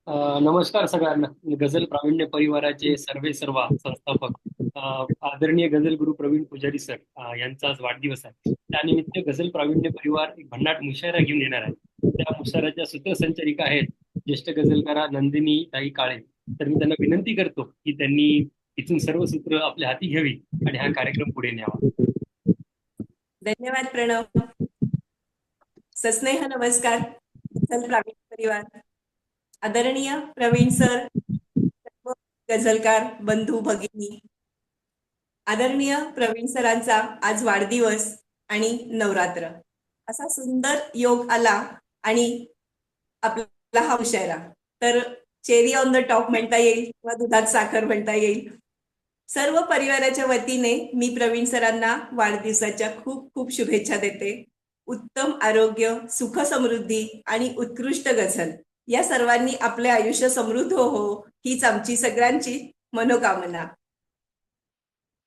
नमस्कार सगळ्यांना. गझल प्रावीण्य परिवाराचे सर्वे सर्वा संस्थापक आदरणीय गझल गुरु प्रवीण पुजारी सर यांचा आज वाढदिवस आहे. त्यानिमित्त गझल प्रावीण्य परिवार एक भन्नाट मुशायरा घेऊन येणार आहे. त्या मुशायराच्या सूत्रसंचालिका आहेत ज्येष्ठ गझलकारा नंदिनी ताई काळे. तर मी त्यांना विनंती करतो की त्यांनी इथून सर्व सूत्र आपल्या हाती घ्यावी आणि हा कार्यक्रम पुढे न्यावा. धन्यवाद प्रणव. सस्नेह नमस्कार. गझल प्रावीण परिवार, आदरणीय प्रवीण सर, सर्व गझलकार बंधू भगिनी, आदरणीय प्रवीण सरांचा आज वाढदिवस आणि नवरात्र असा सुंदर योग आला आणि आपला हा मुशायरा तर चेरी ऑन द टॉप म्हणता येईल किंवा दुधात साखर म्हणता येईल. सर्व परिवाराच्या वतीने मी प्रवीण सरांना वाढदिवसाच्या खूप खूप शुभेच्छा देते. उत्तम आरोग्य, सुख समृद्धी आणि उत्कृष्ट गझल या सर्वांनी आपले आयुष्य समृद्ध हो हीच आमची सगळ्यांची मनोकामना.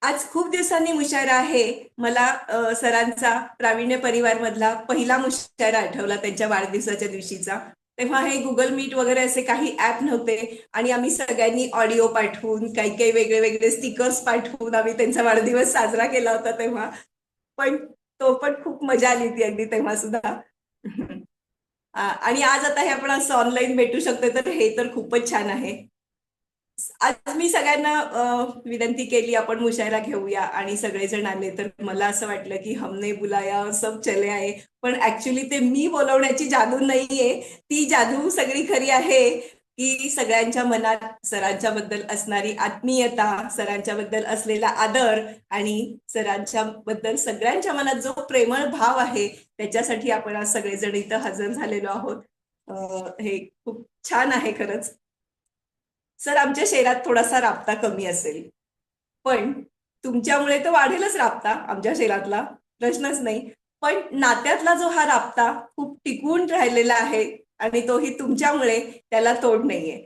आज खूप दिवसांनी मुशायरा आहे. मला सरांचा प्रावीण्य परिवार मधला पहिला मुशायरा आठवला त्यांच्या वाढदिवसाच्या दिवशीचा. तेव्हा हे गुगल मीट वगैरे असे काही ऍप नव्हते आणि आम्ही सगळ्यांनी ऑडिओ पाठवून काही काही वेगळे वेगळे स्टिकर्स पाठवून आम्ही त्यांचा वाढदिवस साजरा केला होता तेव्हा. पण तो पण खूप मजा आली होती अगदी तेव्हा सुद्धा. आणि आज आता हे आपण असं ऑनलाईन भेटू शकतो तर हे तर खूपच छान आहे. आज मी सगळ्यांना विनंती केली आपण मुशायरा घेऊया आणि सगळेजण आले तर मला असं वाटलं की हमने बुलाया सब चले आए. पण ऍक्च्युली ते मी बोलवण्याची जादू नाहीये, ती जादू सगळी खरी आहे की सगळ्यांच्या मनात सरांच्या बद्दल असणारी आत्मीयता, सरांच्या बद्दल असलेला आदर आणि सरांच्या बद्दल सगळ्यांच्या मनात जो प्रेमळ भाव आहे त्याच्यासाठी आपण आज सगळेजण इथं हजर झालेलो आहोत. हे खूप छान आहे खरंच. सर आमच्या शहरात थोडासा राबता कमी असेल पण तुमच्यामुळे तर वाढेलच राबता आमच्या शहरातला, प्रश्नच नाही. पण नात्यातला जो हा राबता खूप टिकून राहिलेला आहे आणि तोही तुमच्यामुळे, त्याला तोड नाहीये.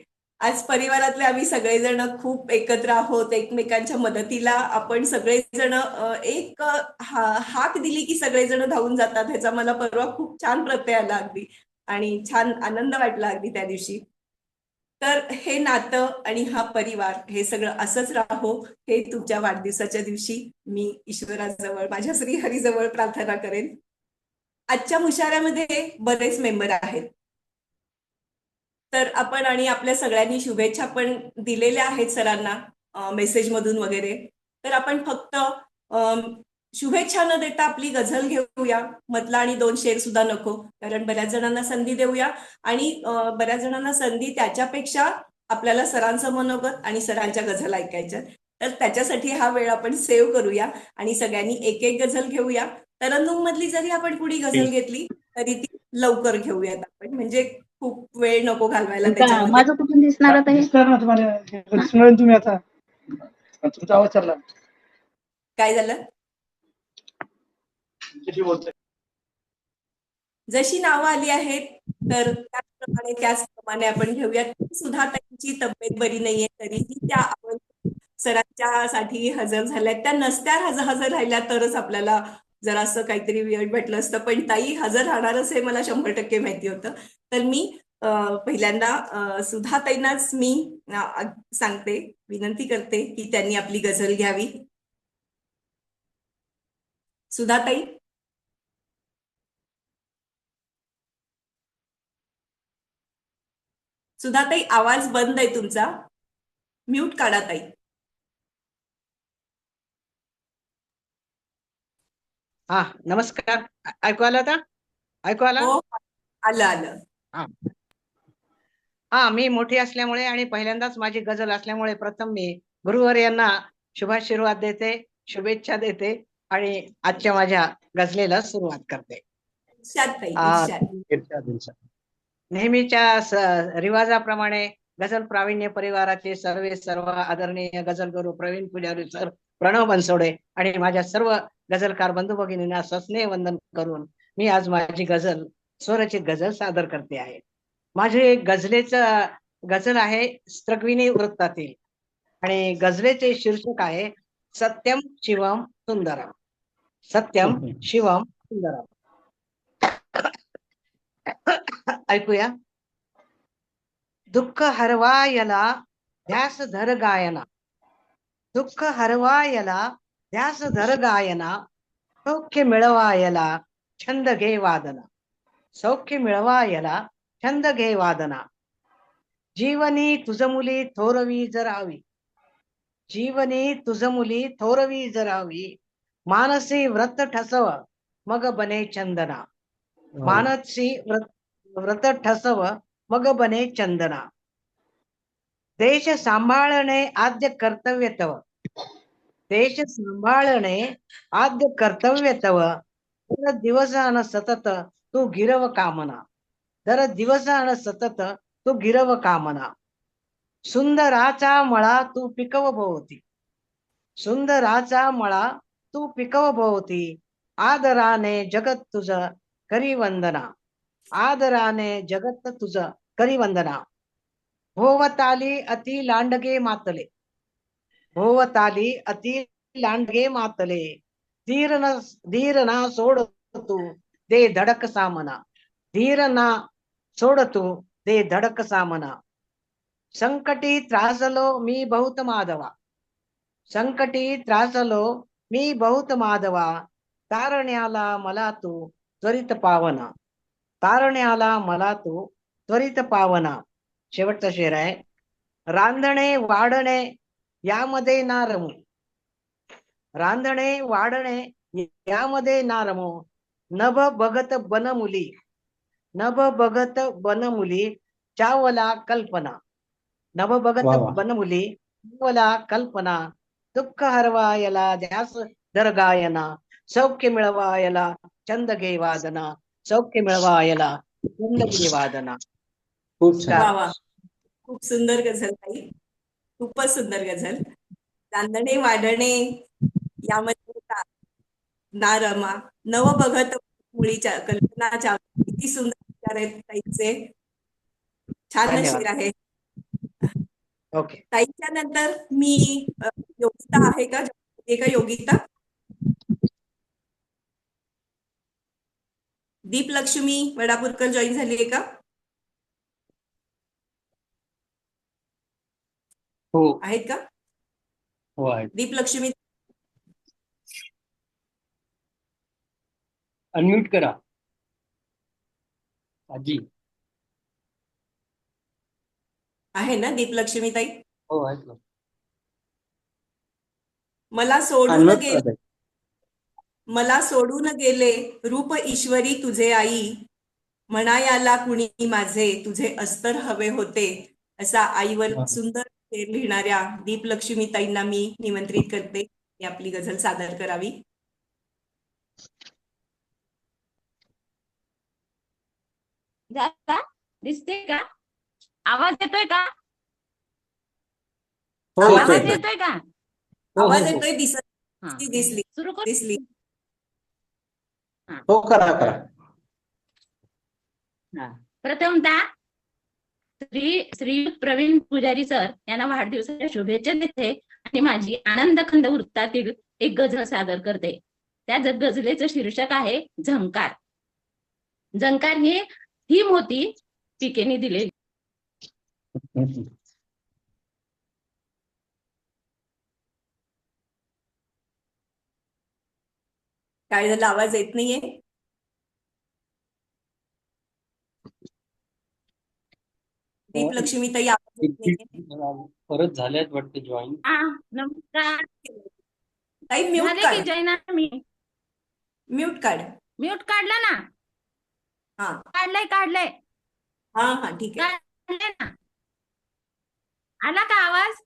आज परिवारातले आम्ही सगळेजण खूप एकत्र आहोत, एकमेकांच्या मदतीला आपण सगळेजण एक हाक दिली की सगळेजण धावून जातात. ह्याचा मला परवा खूप छान प्रत्यय आला अगदी आणि छान आनंद वाटला अगदी त्या दिवशी. तर हे नातं आणि हा परिवार हे सगळं असंच राहो हे तुमच्या वाढदिवसाच्या दिवशी मी ईश्वराजवळ, माझ्या श्री हरीजवळ प्रार्थना करेन. आजच्या मुशाऱ्यामध्ये बरेच मेंबर आहेत तर आपण आणि आपल्या सगळ्यांनी शुभेच्छा पण दिलेल्या आहेत सरांना मेसेज मधून वगैरे. तर आपण फक्त शुभेच्छा न देता आपली गझल घेऊया मधला आणि 2 शेर सुद्धा नको, कारण बऱ्याच जणांना संधी देऊया आणि बऱ्याच जणांना संधी त्याच्यापेक्षा आपल्याला सरांचं मनोगत आणि सरांच्या गझल ऐकायच्या. तर त्याच्यासाठी हा वेळ आपण सेव्ह करूया आणि सगळ्यांनी एक एक गझल घेऊया. तरन्नुम मधली जरी आपण कुणी गझल घेतली तरी ती लवकर घेऊयात आपण, म्हणजे खूप वेळ नको घालवायला त्याच्यामध्ये. माझं कुठून दिसणार आता हे? दिसणार ना तुम्हाला तुम्ही आता तुमचा आवाज चालला काय झालं? जशी नावं आली आहेत तर त्याचप्रमाणे आपण घेऊयात. सुद्धा त्यांची तब्येत बरी नाहीये तरीही त्या सरांच्यासाठी हजर झाल्यात. त्या नसत्या हजर राहिल्या तरच आपल्याला जरा असं काहीतरी वेळ भेटलं असतं, पण ताई हजर राहणारच हे मला 100% माहिती होतं. तर मी पहिल्यांदा सुधाताईंनाच मी सांगते, विनंती करते की त्यांनी आपली गझल घ्यावी. सुधाताई, सुधाताई आवाज बंद आहे तुमचा, म्यूट काढा ताई. हा नमस्कार. ऐकू आलं आता? ऐकू आलं? हो, आलं आलं. हा मी मोठी असल्यामुळे आणि पहिल्यांदाच माझी गझल असल्यामुळे प्रथम मी गुरुवर यांना शुभाशीर्वाद देते, शुभेच्छा देते आणि आजच्या माझ्या गझलेला सुरुवात करते. नेहमीच्या रिवाजाप्रमाणे गझल प्रावीण्य परिवाराचे सर्वे सर्व आदरणीय गझल गुरु प्रवीण पुजारी सर, प्रणव बनसोडे आणि माझ्या सर्व गझलकार बंधू भगिनींना सस्नेह वंदन करून मी आज माझी गझल, स्वरचित गझल सादर करते आहे. माझे गझल आहे स्त्रग्विणी वृत्तातील आणि गझलेचे शीर्षक आहे सत्यम शिवम सुंदरम. सत्यम शिवम सुंदरम. ऐकूया. दुःख हरवायला ध्यास धर गायना, दुःख हरवायला ध्यास धर गायना, सौख्य मिळवायला छंद घे वादना, सौख्य मिळवायला छंद घे वादना. जीवनी तुझ मुली थोरवी जरावी, जीवनी तुझ मुली थोरवी जरावी, मानसी व्रत ठसव मग बने चंदना, मानसी व्रत ठसव मग बने चंदना. देश सांभाळणे आद्य कर्तव्य तव, देश सांभाळणे आद्य कर्तव्य तव, दर दिवसान सतत तू गिरव कामना, दर दिवसान सतत तू गिरव कामना. सुंदराचा मळा तू पिकव भोवती, सुंदराचा मळा तू पिकव भोवती, आदराने जगत तुझ करी वंदना, आदराने जगत तुझ करी वंदना. भोवताली अति लांडगे मातले, भोवताली अति लांडगे मातले, धीर ना सोड तू दे धडक सामना, धीर ना सोड तू दे धडक सामना. संकटी त्रासलो मी बहुत माधवा, संकटी त्रासलो मी बहुत माधवा, तारण्याला मला तू त्वरित पावना, तारण्याला मला तू त्वरित पावना. शेवटचा शेर आहे. रांधणे वाढणे यामध्ये ना रमू, रांधणे वाढणे यामध्ये ना रमू, नभ बघत बन मुली, नभ बघत बन मुली चावला कल्पना, नभ बघत बन मुली चावला कल्पना. दुःख हरवायला ध्यास धर गायना, सौख्य मिळवायला छंद घे वादना, सौख्य मिळवायला छंद घे वादना. खूप छान. वा वा, खूप सुंदर गझल ताई, खूपच सुंदर गझल. रांधणे वाढणे यामध्ये ना रमा, नव बघत मुळीच्या कल्पनाच्या, किती सुंदर विचार आहेत ताईचे, छान शेर आहे. ओके. ताईच्या नंतर मी योगिता आहे का, योगिता? दीपलक्ष्मी वडापूरकर जॉईन झाली आहे का? हो आहेत का? हो आहेत. दीपलक्ष्मी अनम्यूट करा आजी. आहे ना दीपलक्ष्मी ताई? हो आहेत ना. मला सोडून Unmute गेले, करा ताई. मला सोडून गेले रूप ईश्वरी तुझे आई, म्हणायाला कुणी माझे तुझे अस्तर हवे होते. असा आईवर सुंदर शेर लिहिणाऱ्या दीपलक्ष्मी ताईंना मी निमंत्रित करते की आपली गझल सादर करावी. दिसते का? आवाज येतोय का? हो, आवाज येतोय. येतोय का? आवाज येतोय, हा. दिसली सुरू कर. दिसली. हो करा करा. हा. प्रथमतः श्रीयुत प्रवीण पुजारी सर यांना वाढदिवसाच्या शुभेच्छा देते आणि माझी आनंदखंड वृत्तातील एक गझल सादर करते. त्या गझलेचं शीर्षक आहे झंकार. झंकार ही थीम होती पिकेने दिलेली. काय झालं, आवाज येत नाहीये? दीपलक्ष्मी ताई आवाज येत नाहीये. परत झाल्यात वाटते जॉईन. नमस्कार ताई म्यूट झाले काढ, की जैना? मी म्यूट काढ. म्यूट काढला ना? हा काढलंय. हा हा ठीक आहे. काढलंय ना? आला का आवाज?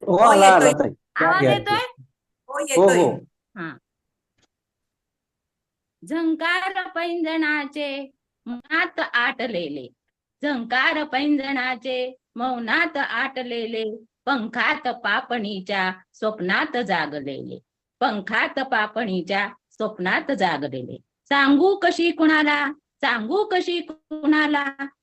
हो हो, आला आला येतोय. ताई. आवाज घ्या, येतोय? हो हो येतोय. हो. हा. झंकार पैंजणाचे मौनात आटलेले, झंकार पैंजणाचे मौनात आटलेले, पंखात पापणीच्या स्वप्नात जागलेले, पंखात पापणीच्या स्वप्नात जागलेले. सांगू कशी कुणाला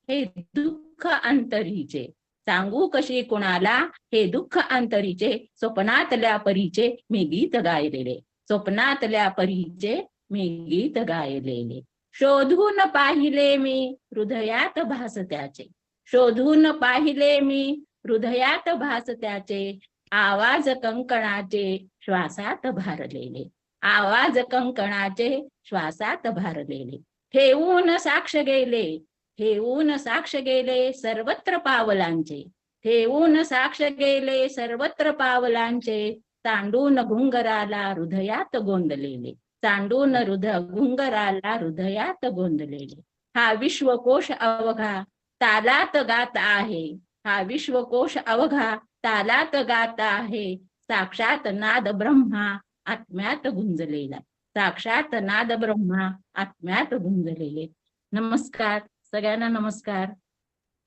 हे दुःख अंतरीचे, सांगू कशी कुणाला हे दुःख अंतरीचे, स्वप्नातल्या परीचे मी गीत गायलेले, स्वप्नातल्या परीचे मी गीत गायलेले. शोधून पाहिले मी हृदयात भास त्याचे, शोधून पाहिले मी हृदयात भास त्याचे, आवाज कंकणाचे श्वासात भारलेले, आवाज कंकणाचे श्वासात भारलेले. ठेवून साक्ष गेले, ठेवून साक्ष गेले सर्वत्र पावलांचे, ठेवून साक्ष गेले सर्वत्र पावलांचे. तांडून घुंगराला हृदयात गोंदलेले, तांडून घुंगराला हृदयात गोंदलेले. हा विश्वकोश अवघा तालात गात आहे, हा विश्वकोश अवघा तालात गात आहे. साक्षात नाद ब्रह्मा आत्म्यात गुंजलेला, साक्षात नाद ब्रह्मा आत्म्यात गुंजलेले. नमस्कार सगळ्यांना, नमस्कार.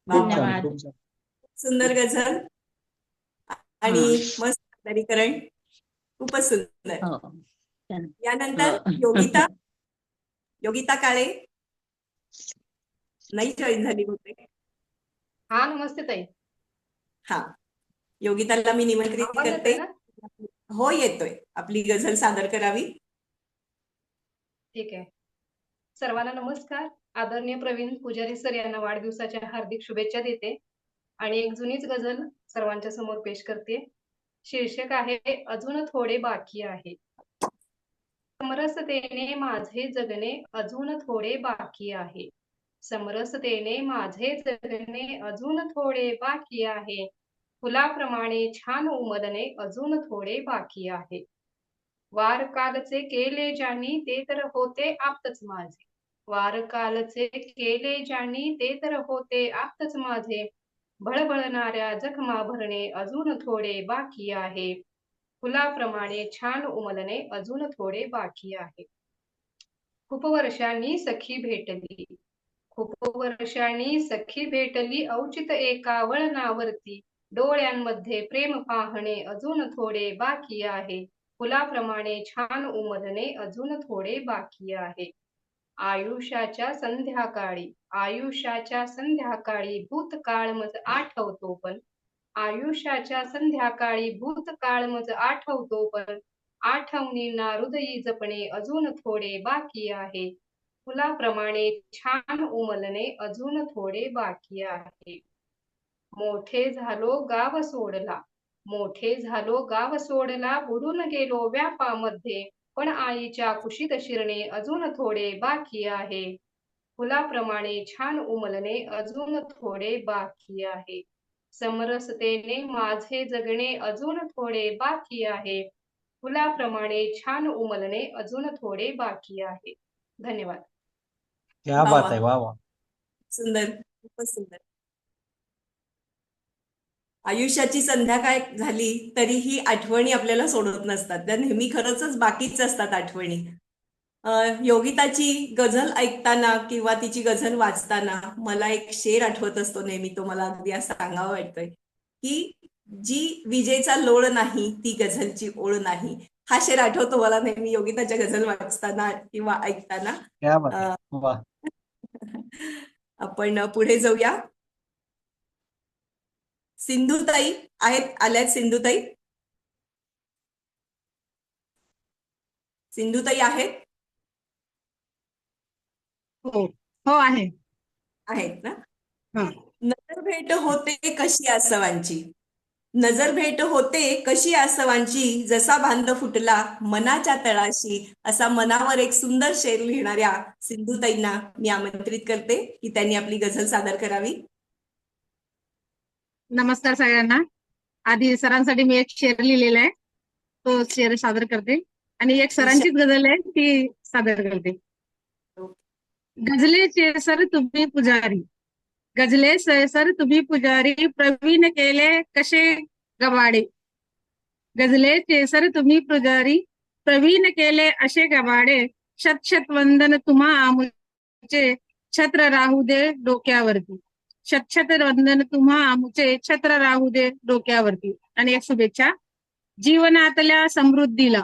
धन्यवाद. सुंदर गझल आणि मस्त सादरीकरण, खूपच सुंदर. हो. यानंतर योगिता काळे नाही जॉईन झाली होते. हा, नमस्ते ताई. हा, योगिताला मी निमंत्रित आवाज करते. येतोय ना? हो, येतोय. आपली गझल सादर करावी. ठीक आहे. सर्वांना नमस्कार. आदरणीय प्रवीण पुजारी सर यांना वाढदिवसाच्या हार्दिक शुभेच्छा देते आणि एक जुनीच गझल सर्वांच्या समोर पेश करते. शीर्षक आहे अजून थोडे बाकी आहे. समरसतेने माझे जगणे अजून थोडे बाकी आहे, समरसतेने माझे जगणे अजून थोडे बाकी आहे. फुलाप्रमाणे छान उमलणे अजून थोडे बाकी आहे. वार कालचे केले ज्यांनी ते तर होते आपतच माझे, वार कालचे केले ज्यांनी ते तर होते आपतच माझे. भळभळणाऱ्या जखमा भरणे अजून थोडे बाकी आहे. फुलाप्रमाणे छान उमलणे अजून थोडे बाकी आहे. खूप वर्षांनी सखी भेटली, खूप वर्षांनी सखी भेटली औचित एका वळणावरती. डोळ्यांमध्ये प्रेम पाहणे अजून थोडे बाकी आहे. फुलाप्रमाणे छान उमलणे अजून थोडे बाकी आहे. आयुष्याच्या संध्याकाळी, आयुष्याच्या संध्याकाळी भूतकाळ मज आठवतो पण, आयुष्याच्या संध्याकाळी भूतकाळ मज आठवतो पण. आठवणींना हृदयी जपणे अजून थोडे बाकी आहे. फुलाप्रमाणे छान उमलणे अजून थोडे बाकी आहे. मोठे झालो गाव सोडला, मोठे झालो गाव सोडला, बुडून गेलो व्यापामध्ये. पण आईच्या कुशीत शिरणे अजून थोडे बाकी आहे. फुलाप्रमाणे छान उमलणे अजून थोडे बाकी आहे. समरसतेने माझे जगणे अजून थोडे बाकी आहे. फुलाप्रमाणे छान उमलणे अजून थोडे बाकी आहे. धन्यवाद. क्या वा बात वा. आहे, वा वा. सुंदर, खूपच सुंदर. आयुष्याची संध्याकाळ झाली तरीही आठवणी आपल्याला सोडत नसतात, त्या नेहमी खरंच बाकीच असतात आठवणी. योगिताची गझल ऐकताना किंवा तिची गझल वाचताना मला एक शेर आठवत असतो नेहमी, तो मला अगदी असं सांगावा वाटतोय की जी विजेचा लोळ नाही ती गझलची ओळ नाही. हा शेर आठवतो मला नेहमी योगिताच्या गझल वाचताना किंवा ऐकताना. क्या बात आहे, वा. आपण पुढे जाऊया. सिंधुताई आहेत, आल्यात सिंधुताई. सिंधुताई आहेत, हो हो आहे. आहेत ना. हं. नजर भेट होते कशी आसवांची, नजर भेट होते कशी आसवांची, जसा बांध फुटला मनाच्या तळाशी. असा मनावर एक सुंदर शेर लिहिणाऱ्या सिंधुताईंना मी आमंत्रित करते की त्यांनी आपली गझल सादर करावी. नमस्कार सगळ्यांना. आधी सरांसाठी मी एक शेर लिहिलेला आहे, तो शेर सादर करते आणि एक सरांचीच गझल आहे ती सादर करते. गझलेचे सर तुम्ही पुजारी, गझले सर तुम्ही पुजारी, प्रवीण केले कसे गबाडे. गझलेचे सर तुम्ही पुजारी, प्रवीण केले असे गबाडे. शत शत वंदन तुम्हा आमुचे, छत्र राहू दे डोक्यावरती. शत शत वंदन तुम्हा आमुचे, छत्र राहू दे डोक्यावरती. आणि एक शुभेच्छा. जीवनातल्या समृद्धीला,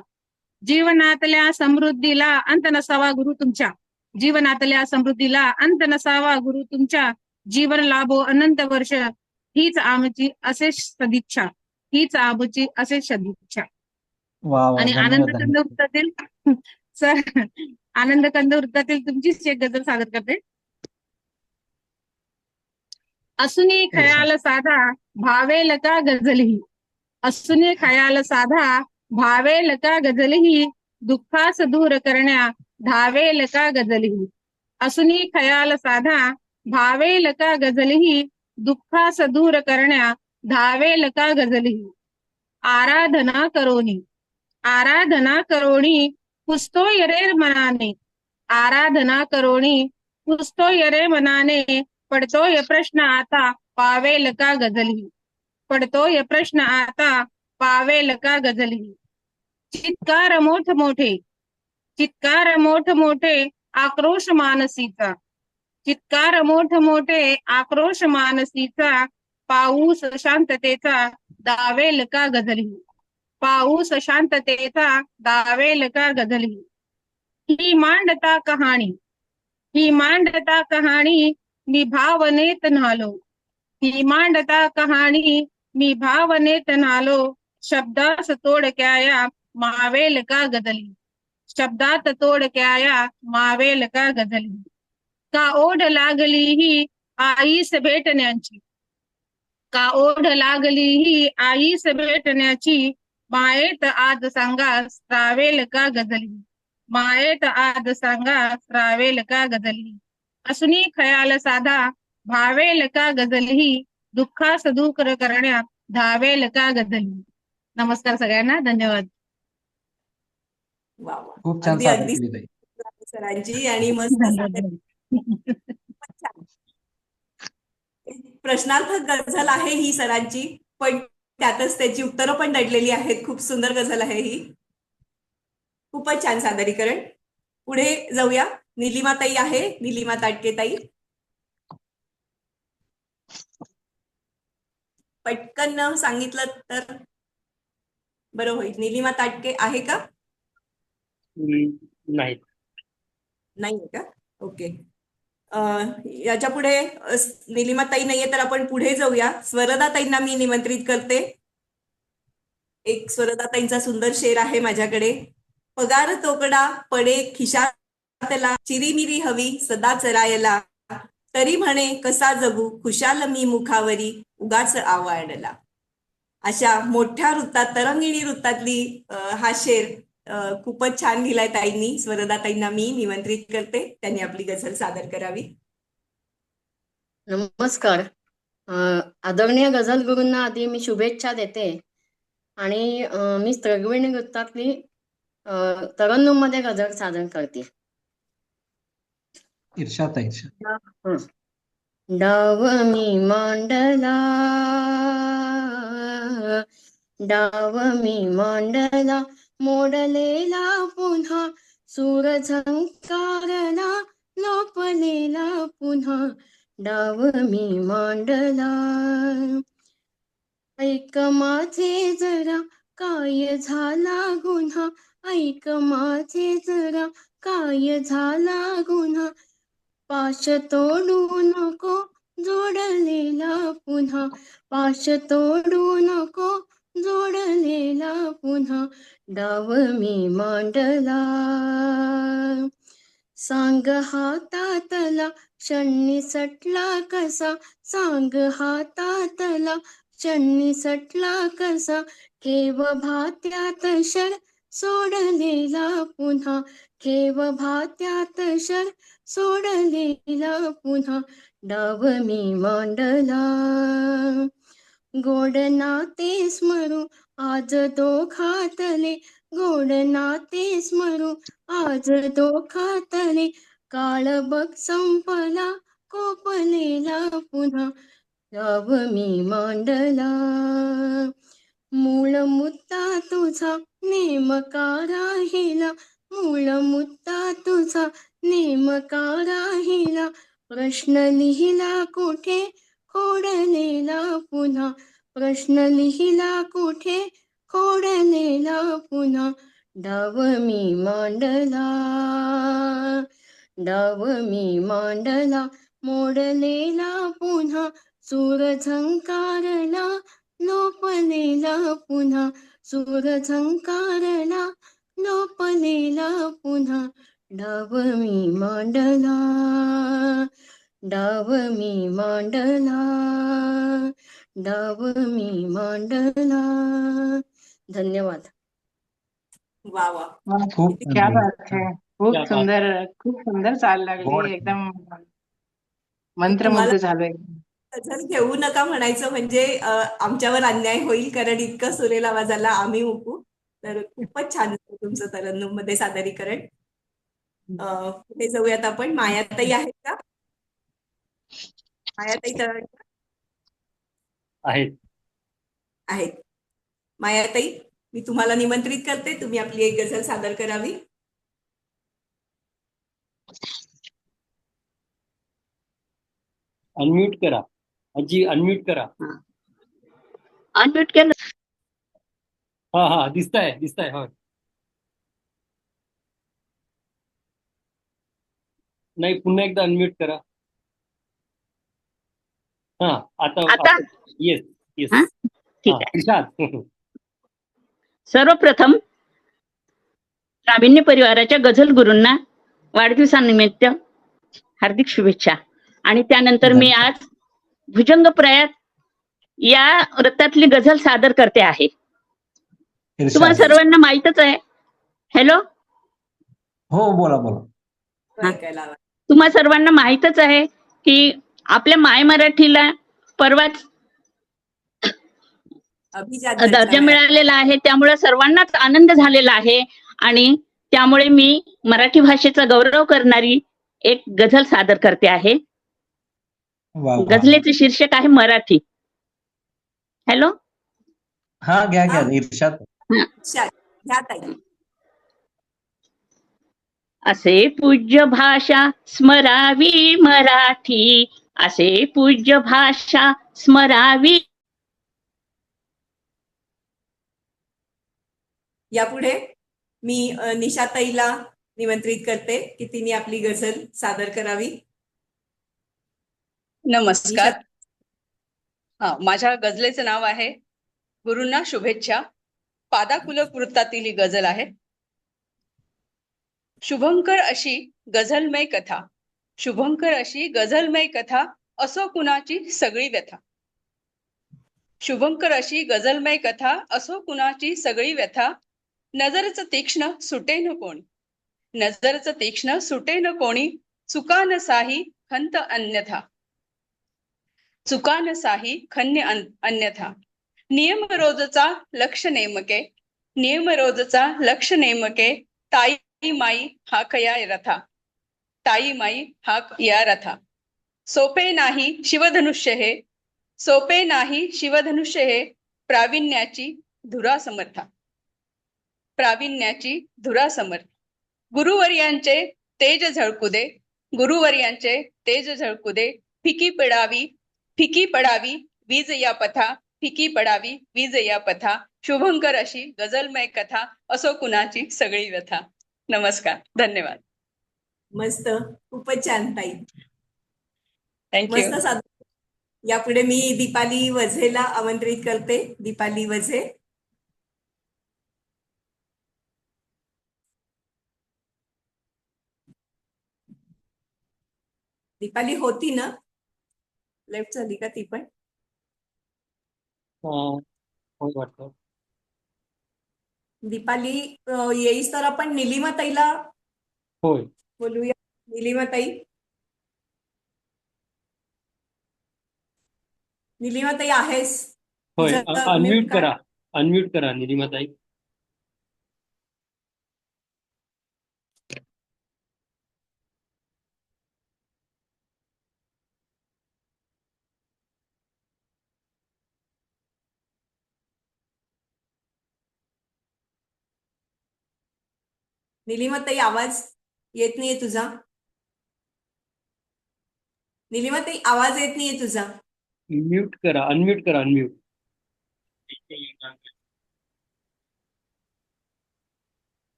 जीवनातल्या समृद्धीला अंत नसावा गुरु तुमच्या, जीवनातल्या समृद्धीला अंत नसावा गुरु तुमच्या. जीवन लाभो अनंत वर्ष हीच आमची असे सदिच्छा, हीच आमची असे सदिच्छा. वा वा, आणि आनंद धन्यवाद. कंद वृत्तातील सर, आनंद कंद वृत्तातील तुमचीच एक गझल सादर करते. असुनी खयाल साधा भावेल का गझलही. असुनी खयाल साधा भावेल का गझलही. दुःखास दूर करण्या धावेल का गझलही. असुनी खयाल साधा भावेल का गझलही. दुःखास दूर करण्या धावेल का गझलही. आराधना करोनी आराधना करोणी पुजतोय रे मनाने. आराधना करोणी पुजतोय रे मनाने. पडतोय प्रश्न आता पावेल का गझलही. पडतोय प्रश्न आता पावेल का गझलही. चित्कार मोठ मोठे चित्कार मोठ मोठे आक्रोश मानसीचा. चित्कार मोठ मोठे आक्रोश मानसीचा. पाऊस शांततेचा दावेल का गझलही. पाऊस शांततेचा दावेल का गझलही. ही मांडता कहाणी ही मांडता कहाणी मी भावनेत न्हालो. ही मांडता कहाणी मी भावनेत न्हालो. शब्दास तोडक्याया मावेल का गझलही. शब्दात तोडक्याया मावेल का गझलही. का ओढ लागली ही आईस भेटण्याची. का ओढ लागली ही आईस भेटण्याची. मायेत आज सांगा श्रावेल का गझलही. मायेत आज सांगा श्रावेल का गझलही. असुनी खयाल साधा भावेल का गझलही. दुःखास दूर करण्या धावेल का गझलही. नमस्कार सगळ्यांना, धन्यवाद. वा वा. खूप छान अगदी सादर अगदी केली ताई. सरांची आणि मस्त सादर. खूपच छान. प्रश्नार्थक गझल आहे ही सरांची, पण त्यातच त्याची उत्तरं पण दडलेली आहेत. खूप सुंदर गझल आहे ही. खूपच छान सादरीकरण. पुढे जाऊया. निलिमाताई आहे, निलिमा ताटके ताई. पटकन सांगितलं तर बरं होईल. निलिमा ताटके आहे का? नाही. नाहीये का? ओके. याच्या पुढे निलिमाताई नाहीये तर आपण पुढे जाऊया. स्वरदाताईंना मी निमंत्रित करते. एक स्वरदाताईंचा सुंदर शेर आहे माझ्याकडे. पगार तोकडा पडे खिशातला. चिरीमिरी हवी सदा चरायला. तरी म्हणे कसा जगू खुशाल मी मुखावरी. उगाच आवाडला. अशा मोठ्या वृत्तात, तरंगिणी वृत्तातली हा शेर खूपच छान लिहिलाय ताईंनी. स्वरदाताईंना मी निमंत्रित करते, त्यांनी आपली गझल सादर करावी. नमस्कार. आदरणीय गझल गुरूंना आधी मी शुभेच्छा देते. आणि मी त्रगविणी वृत्तातली तरन्नुम मध्ये गझल सादर करते. इर्षाद ताई. डाव मी मांडला डाव मी मांडला मोडलेला पुन्हा. सूर झंकारला लोपलेला पुन्हा. डाव मी मांडला. ऐक माझे जरा काय झाला गुन्हा. ऐक माझे जरा काय झाला गुन्हा. पाश तोडू नको जोडलेला पुन्हा. पाश तोडू नको जोडलेला पुन्हा. डाव मी मांडला. सांग हातातला शण्णी सटला कसा. सांग हातातला शण्णी सटला कसा. ठेव भात्यात शर सोडलेला पुन्हा. ठेव भात्यात शर सोडलेला पुन्हा. डाव मी मांडला. गोड नाते स्मरू आज दोघातले. गोड नाते स्मरू आज दोघातले. काळ बघ संपला कोपलेला पुन्हा. डाव मी मांडला. मूळ मुद्दा तुझा नेमका राहिला. मूळ मुद्दा तुझा नेमका राहिला. प्रश्न लिहिला कुठे खोडलेला पुन्हा. प्रश्न लिहिला कुठे खोडलेला पुन्हा. डाव मी मांडला. डाव मी मांडला मोडलेला पुन्हा. सूर झंकारला लोपलेला पुन्हा. सूर झंकारला लोपलेला पुन्हा. डाव मी मांडला. डाव मी मांडला, डाव मी मांडला. धन्यवाद. वा वा. खूप किती क्या बात है. खूप क्या बात. खूप सुंदर चाल लागली. एकदम मंत्रमुग्ध तुम्हाला झालोय. गझल घेऊ नका म्हणायचं म्हणजे आमच्यावर अन्याय होईल, कारण इतकं सुरेल आवाजाला आम्ही मुकू. तर खूपच छान होतं तुमचं तरन्नुम मध्ये सादरीकरण. पुढे जाऊयात आपण. मायाताई आहेत का? मायाताई आहेत. आहेत. मायाताई, मी तुम्हाला निमंत्रित करते, तुम्ही आपली एक गझल सादर करावी. अनम्यूट करा आजी, अनम्यूट करा. अनम्यूट केलं. हा दिसताय हो. नाही, पुन्हा एकदा अनम्यूट करा. हा आता येस येस. हा ठीक आहे. इर्शाद. सर्वप्रथम प्रावीण्य परिवाराच्या गझल गुरूंना वाढदिवसानिमित्त हार्दिक शुभेच्छा. आणि त्यानंतर मी आज भुजंग प्रयात या वृत्तातली गझल सादर करते आहे. तुम्हाला सर्वांना माहीतच आहे. हॅलो, हो बोला. ऐकायला हवं. तुम्हा सर्वांना माहीतच आहे की आपल्या माय मराठीला परवाच अभिजात दर्जा मिळालेला आहे. त्यामुळे सर्वांनाच आनंद झालेला आहे आणि त्यामुळे मी मराठी भाषेचा गौरव करणारी एक गझल सादर करते आहे. गझलेचे शीर्षक आहे मराठी. हॅलो, हा घ्या इर्शाद. घ्या ताई. असे पूज्य भाषा स्मरावी मराठी, असे पूज्य भाषा स्मरावी. यापुढे मी निशाताईला निमंत्रित करते की तिने आपली गझल सादर करावी. नमस्कार. माझ्या गझलेचं नाव आहे गुरूंना शुभेच्छा. पादाकुलक वृत्तातील ही गझल आहे. शुभंकर अशी गझलमय कथा, शुभंकर अशी गझलमय कथा, असो कुणाची सगळी व्यथा. शुभंकर अशी गझलमय कथा, असो कुणाची सगळी व्यथा. नजरचं तीक्ष्ण सुटे न कोणी, नजरचं तीक्ष्ण सुटे न कोणी, चुका न साही खंत अन्यथा, चुका न साही खन्य अन्यथा. नियम रोजचा लक्ष नेमके, नियम रोजचा लक्ष नेमके, ताई माई हाक या रथा, ताई माई हाक या रथा. सोपे नाही शिवधनुष्य हे, सोपे नाही शिवधनुष्य हे, प्रावीण्याची धुरा समर्था, प्रावीण्याची धुरा समर्थ. गुरुवर्यांचे तेज झळकू दे, गुरुवर्यांचे तेज झळकू दे, फिकी पडावी वीज या पथा, फिकी पडावी वीज या पथा. शुभंकर अशी गझलमय कथा, असो कुणाची सगळी व्यथा. नमस्कार, धन्यवाद. मस्त, खूपच छान ताई. थँक्यू. मस्त सादर. यापुढे मी दीपाली वझेला आमंत्रित करते. दीपाली वझे. दीपाली होती ना? लेफ्ट झाली का ती पण? वाटतं दीपाली येईस तर आपण निलिमाताईला होय बोलूया. निलिमाताई, निलिमाताई आहेस? होय. तुझं अनम्यूट mute करा, अनम्यूट करा निलिमाताई. निलिमाताई, आवाज येत नाहीये तुझा. निलिमाताई, आवाज येत नाहीये तुझा. म्यूट करा, अनम्यूट करा, अनम्यूट.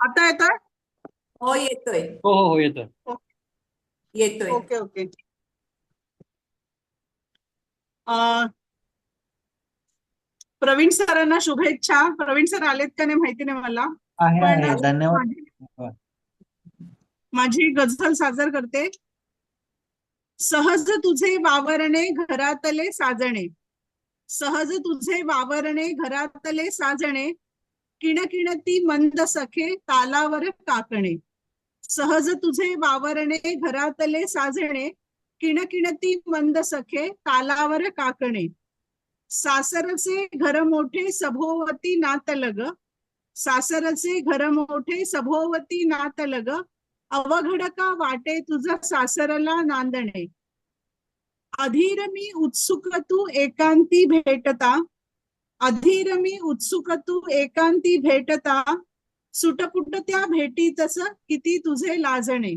आता येतोय? हो येतोय, हो येतोय. येतोय. ओके. प्रवीण सरांना शुभेच्छा. प्रवीण सर आलेत का नाही माहिती नाही मला, आहे पण धन्यवाद. माझी गझल सादर करते. सहज तुझे वावरणे घरातले साजणे, सहज तुझे वावरणे घरातले साजणे, किणकिणती मंद सखे तालावर काकणे. सहज तुझे वावरणे घरातले साजणे, किणकिणती मंद सखे तालावर काकणे. सासरचे घर मोठे सभोवती नातलग, सासरचे घर मोठे सभोवती नातलग, अवघड का वाटे तुझ सासरला नांदणे. अधीर मी उत्सुक तू एकांती भेटता, अधीर मी उत्सुक तू एकांती भेटता, सुटपुट त्या भेटीतस किती तुझे लाजणे.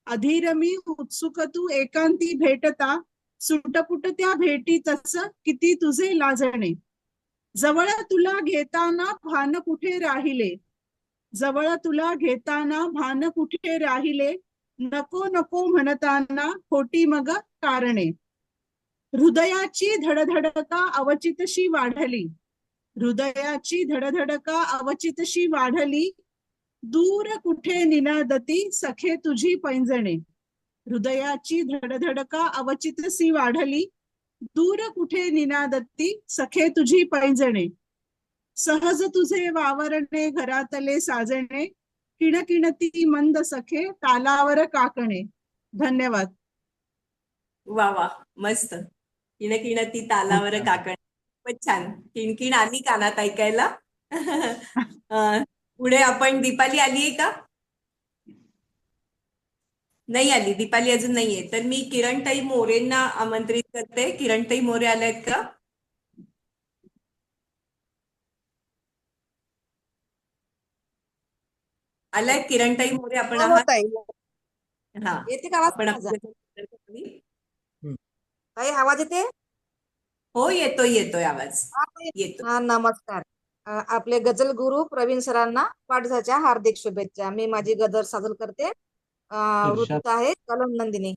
अधीर मी उत्सुक तू एकांती भेटता, सुटपुट त्या भेटीतस किती तुझे लाजणे. जवळ तुला घेताना भान कुठे राहिले, जवळ तुला घेताना भान कुठे राहिले, नको नको म्हणताना खोटी मग कारणे. हृदयाची धडधडका अवचितशी वाढली, हृदयाची धडधडका अवचितशी वाढली, दूर कुठे निनादती सखे तुझी पैंजणे. हृदयाची धडधडका अवचितशी वाढली, दूर कुठे निनादती सखे तुझी पैंजणे. सहज तुझे वावरणे घरातले साजणे, किणकिणती मंद सखे तालावर काकणे. धन्यवाद. वा वा, मस्त. किणकिणती तालावर काकण, खूपच छान. किणकिण आली कानात ऐकायला. पुढे आपण दीपाली आलीये का? नाही आली दीपाली, अजून नाहीये. तर मी किरणताई मोरेंना आमंत्रित करते. किरणताई मोरे आल्यात का? आलायत किरणताई मोरे आपण आहात? हा, येते का आवाज आपण माझा? ताई आवाज येते? हो, येतोय येतोय आवाज येतो. हा, नमस्कार. आपले गझल गुरु प्रवीण सरांना वाढदिवसाच्या हार्दिक शुभेच्छा. मी माझी गझल सादर करते. वृत्त आहे कलम नंदिनी.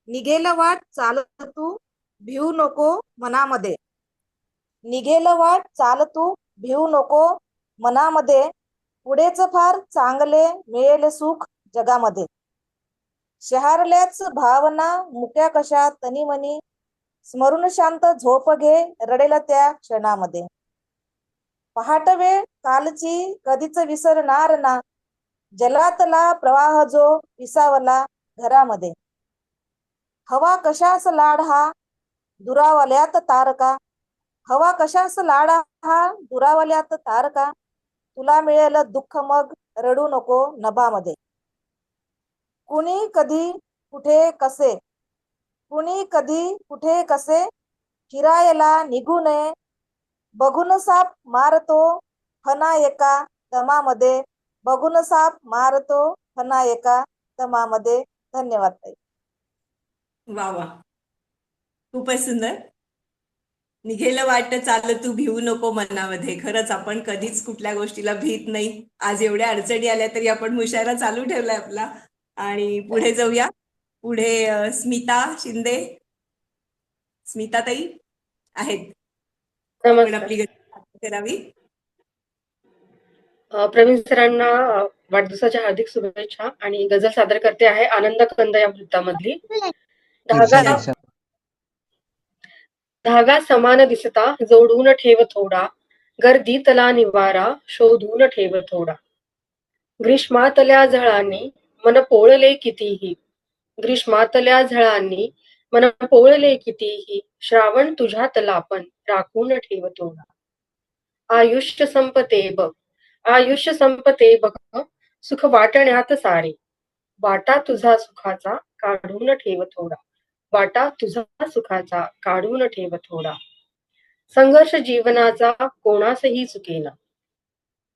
निघेल वाट चाल तू भिवू नको मनामध्ये, निघेल वाट चाल तू भिवू नको मनामध्ये, पुढेच फार चांगले मिळेल सुख जगामध्ये. शहारल्याच भावना मुक्या कशा तनी मनी, स्मरून शांत झोप घे रडेल त्या क्षणामध्ये. पहाट वेळ कालची कधीच विसरणार ना, जलातला प्रवाह जो विसावला घरामध्ये. हवा कशास लाड हा दुरावल्यात तारका, हवा कशास लाड हा दुरावल्यात तारका, तुला मिळेल दुःख मग रडू नको नभामध्ये. कुणी कधी कुठे कसे, कुणी कधी कुठे कसे, फिरायला निघू नये, बघून साप मारतो फना एका दमामध्ये, बघून साप मारतो फना एका दमामध्ये. धन्यवाद ताई. वा वा, खूपच सुंदर. निघेल वाट चाल तू भिवू नको मनामध्ये. खरंच आपण कधीच कुठल्या गोष्टीला भीत नाही. आज एवढ्या अडचणी आल्या तरी आपण मुशायरा चालू ठेवलाय आपला. आणि पुढे जाऊया. पुढे स्मिता शिंदे. स्मिता ताई आहेत, आपण आपली गझल करावी. प्रवीण सरांना वाढदिवसाच्या हार्दिक शुभेच्छा. आणि गझल सादर करते आहे आनंद कंद या वृत्तामधली. धागा समान दिसता जोडून ठेव थोडा, गर्दीतला निवारा शोधून ठेव थोडा. ग्रीष्मातल्या झळांनी मन पोळले कितीही, ग्रीष्मातल्या झळांनी मन पोळले कितीही, श्रावण तुझ्यातला पण राखून ठेव थोडा. आयुष्य संपते बघ, आयुष्य संपते बघ, सुख वाटण्यात सारे, वाटा तुझा सुखाचा काढून ठेव थोडा, वाटा तुझा सुखाचा काढून ठेव थोडा. संघर्ष जीवनाचा कोणासही चुकेना,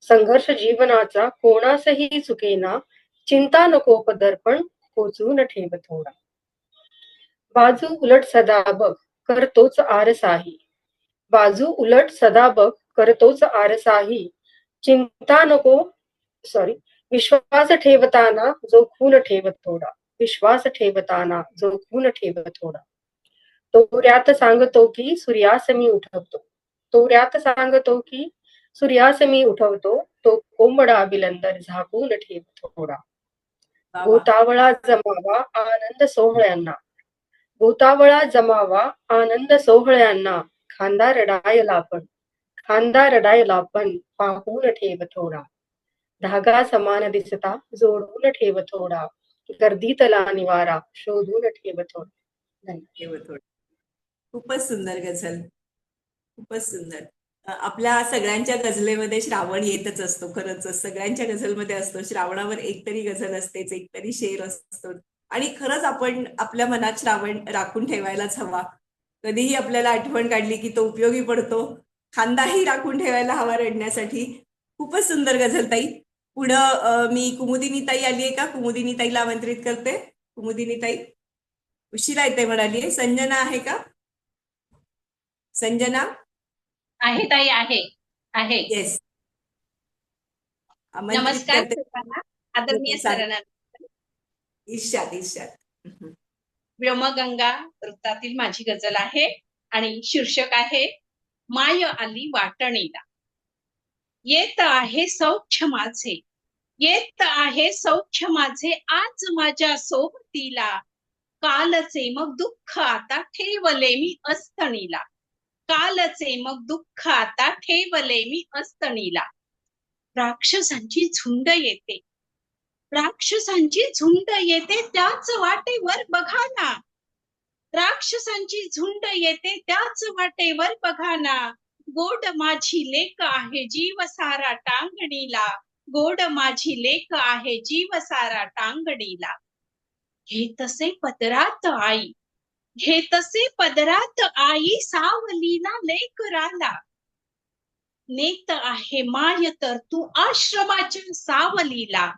संघर्ष जीवनाचा कोणासही चुकेना, चिंता नको पदर्पण खोचून ठेव थोडा. बाजू उलट सदा बघ करतोच आरसाही, बाजू उलट सदा बघ करतोच आरसाही, चिंता नको विश्वास ठेवताना जोखून ठेव थोडा, विश्वास ठेवताना जोखून ठेव थोडा. तोऱ्यात सांगतो की सूर्यास मी उठवतो, तोऱ्यात सांगतो की सूर्यास मी उठवतो, तो कोंबडा बिलंदर झाकून ठेव थोडा. वा वा. भूतावळा जमावा आनंद सोहळ्यांना, भूतावळा जमावा आनंद सोहळ्यांना, खांदा रडायला पण, खांदा रडायला पण पाहून ठेव थोडा, धागा समान दिसता जोडून ठेव थोडा, गर्दीतला निवारा शोधून ठेव थोडा. धन्यवाद. ठेव थोडं. खूपच सुंदर गझल, खूपच सुंदर. आपल्या सगळ्यांच्या गझलेमध्ये श्रावण येतच असतो. खरंच सगळ्यांच्या गझलमध्ये असतो. श्रावणावर एकतरी गझल असतेच, एकतरी शेर असतो. आणि खरंच आपण आपल्या मनात श्रावण राखून ठेवायलाच हवा. कधीही आपल्याला आठवण काढली की तो उपयोगी पडतो. खांदाही राखून ठेवायला हवा रडण्यासाठी. खूपच सुंदर गझल ताई. पुढं मी कुमुदिनी ताई आली आहे का? कुमुदिनी ताईला आमंत्रित करते. कुमुदिनी ताई उशिरा येते म्हणाली आहे. संजना आहे का? संजना आहे ताई, आहे आहे. येस, नमस्कार सर्वांना. आदरणीय सरांना इर्षाद इर्षाद. ब्रह्मगंगा वृत्तातील माझी गझल आहे आणि शीर्षक आहे माय आली वाटणीला. येत आहे सौख्य माझे, येत आहे सौख्य माझे, आज माझ्या सोबतीला, कालचे मग दुःख आता ठेवले मी अस्तणीला, कालचे मग दुःख आता ठेवले मी अस्तणीला. राक्षसांची झुंड येते, राक्षसांची झुंड येते त्याच वाटेवर बघा ना, राक्षसांची झुंड येते त्याच वाटेवर बघा ना, गोड माझी लेक आहे जीव सारा टांगणीला, गोड माझी लेक आहे जीव सारा टांगणीला. हे तसे पदरात आई, हे तसे पदरात आई, सावलीला लेकराला, नेत आहे माय तर तू आश्रमाच्या सावलीला,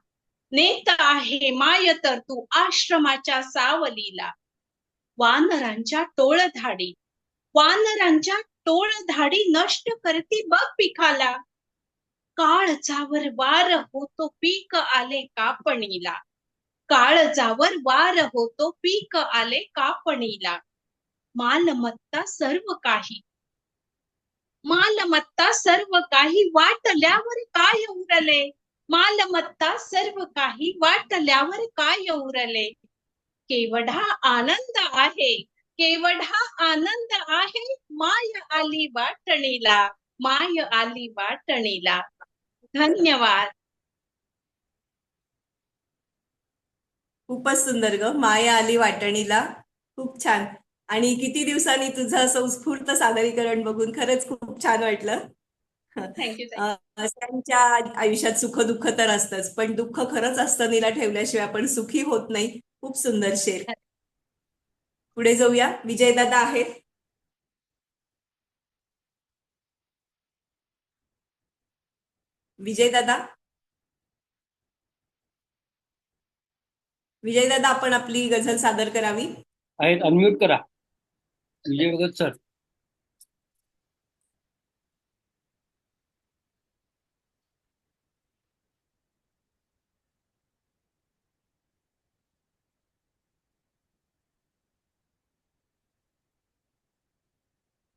नेत आहे माय तर तू आश्रमाच्या सावलीला. वानरांच्या टोळधाडी, वानरांच्या टोळधाडी नष्ट करती बघ पिकाला, काळजावर वार होतो पीक आले कापणीला, काळजावर वार होतो पीक आले कापणीला. मालमत्ता सर्व काही, मालमत्ता सर्व काही, वाटल्यावर काय उरले, मालमत्ता सर्व काही, वाटल्यावर काय उरले. केवढा आनंद आहे, केवढा आनंद आहे, माय आली वाटणीला, माय आली वाटणीला. धन्यवाद. खूपच सुंदर ग. माया आली वाटणीला. खूप छान. आणि किती दिवसांनी तुझं असं उत्स्फूर्त सादरीकरण बघून खरंच खूप छान वाटलं. थँक्यू. सगळ्यांच्या आयुष्यात सुख दुःख तर असतंच, पण दुःख खरंच अस्तनीला ठेवल्याशिवाय आपण सुखी होत नाही. खूप सुंदर शेर. पुढे जाऊया. विजयदादा आहेत. विजयदादा, विजयदादा आपण आपली गझल सादर करावी. आहेत, अनम्यूट करा विजय सर.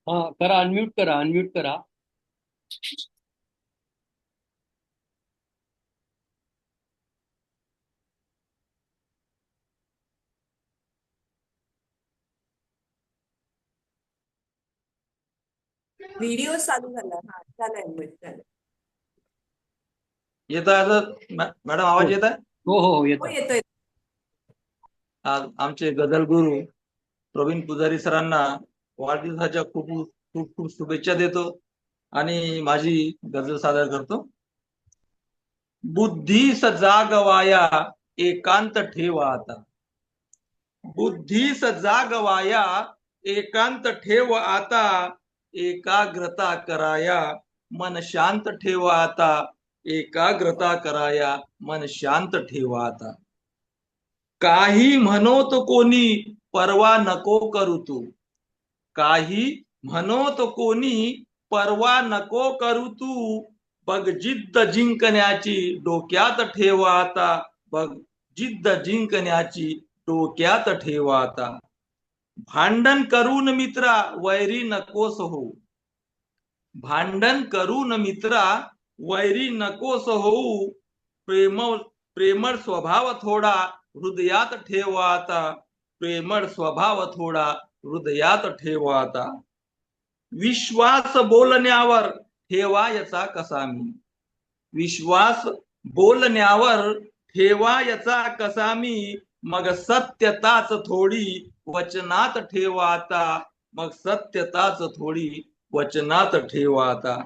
हा करा, अनम्यूट करा, अनम्यूट करा. व्हिडिओ चालू झाला. हा झालाय, अनम्यूट झालं. येत आहे मॅडम, आवाज येत आहे? हो हो हो, येतो. येतोय. आज आमचे गझल गुरु प्रवीण पुजारी सरांना वाढदिवसाच्या खूप खूप खूप शुभेच्छा देतो आणि माझी गझल सादर करतो. बुद्धीस जागवाया एकांत ठेवा आता, बुद्धीस जागवाया एकांत ठेव आता, एकाग्रता कराया मन शांत ठेवा आता, एकाग्रता कराया मन शांत ठेवा आता. काही म्हणोत कोणी परवा नको करू तू, काही म्हणोत कोणी परवा नको करू तू, बघ जिद्द जिंकण्याची डोक्यात ठेवा आता, बघ जिद्द जिंकण्याची डोक्यात ठेवा आता. भांडण करून मित्रा वैरी नकोस हो, भांडण करून मित्रा वैरी नकोस होऊ, प्रेमळ स्वभाव थोडा हृदयात ठेवा आता, प्रेमळ स्वभाव थोडा हृदयात ठेवा आता. विश्वास बोलण्यावर ठेवायचा कसा मी, विश्वास बोलण्यावर ठेवायचा कसा मी, मग सत्यताच थोडी वचनात ठेवा आता, मग सत्यताच थोडी वचनात ठेवा आता.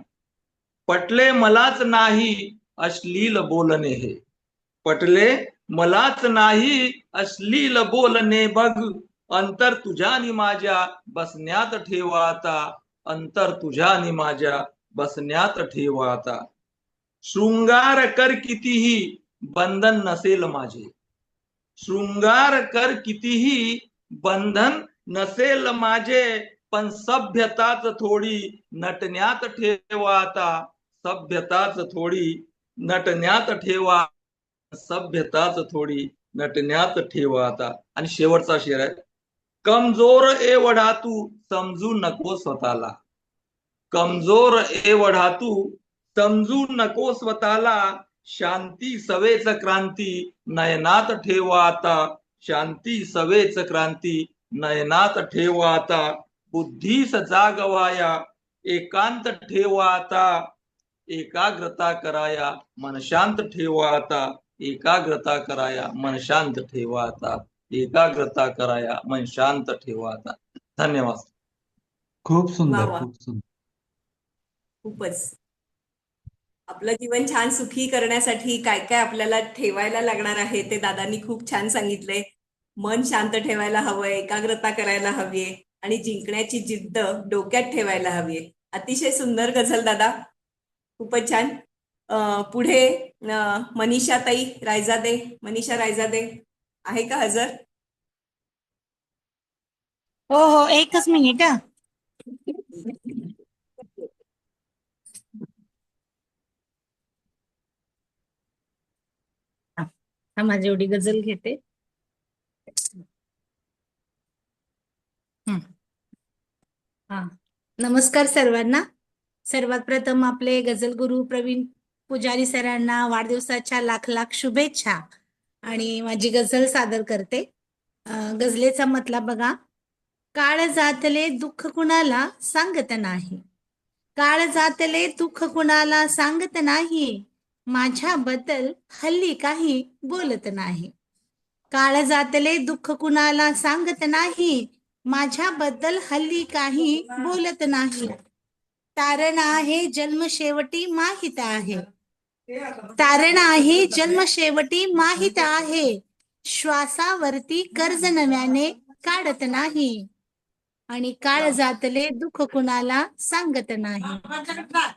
पटले मलाच नाही अश्लील बोलणे हे, पटले मलाच नाही अश्लील बोलणे बघ, अंतर तुझ्यानी माझ्या बसण्यात ठेवा आता, अंतर तुझ्यानी माझ्या बसण्यात ठेवा आता. शृंगार कर कितीही बंधन नसेल माझे, शृंगार कर कितीही बंधन नसेल माझे, पण सभ्यताच थोडी नटण्यात ठेवा आता, सभ्यताच थोडी नटण्यात ठेवा, सभ्यताच थोडी नटण्यात ठेवा आता. आणि शेवटचा शेर आहे, कमजोर एवढा तू समजू नको स्वतःला, कमजोर एवढा तू समजू नको स्वतःला, शांती सवेच क्रांती नयनात ठेवा आता, शांती सवेच क्रांती नयनात ठेवा आता. बुद्धीस जागवाया एकांत ठेवा आता, एकाग्रता कराया मन शांत ठेवा आता, एकाग्रता कराया मन शांत ठेवा आता, एकाग्रता कराया मन शांत ठेवा आता. धन्यवाद. खूप वा सुंदर, वा, खूप सुंदर. खूपच. आपलं जीवन छान सुखी करण्यासाठी काय काय आपल्याला ठेवायला लागणार आहे ते दादांनी खूप छान सांगितलंय. मन शांत ठेवायला हवंय, एकाग्रता करायला हवीये आणि जिंकण्याची जिद्द डोक्यात ठेवायला हवीये. अतिशय सुंदर गझल दादा, खूपच छान. पुढे मनीषा ताई रायजादे, मनीषा रायजादे आहे का हजर? हो हो, एकच मिनिट हा. माझी एवढी गझल घेते. हा, नमस्कार सर्वांना. सर्वात प्रथम आपले गझल गुरु प्रवीण पुजारी सरांना वाढदिवसाच्या लाख लाख शुभेच्छा. आणि माझी गझल सादर करते. गझलेचा मतलब बघा. काळ जातले दुःख कुणाला सांगत नाही, काळ जातले दुःख कुणाला सांगत नाही, माझ्याबद्दल हल्ली काही बोलत नाही. काळ जातले दुःख कुणाला सांगत नाही, माझ्याबद्दल हल्ली काही बोलत नाही. तारण आहे जन्म शेवटी माहित आहे, तारण आहे जन्म शेवटी माहित आहे, श्वासावरती कर्ज नव्याने काढत नाही, आणि काळ जातले दुःख कुणाला सांगत नाही.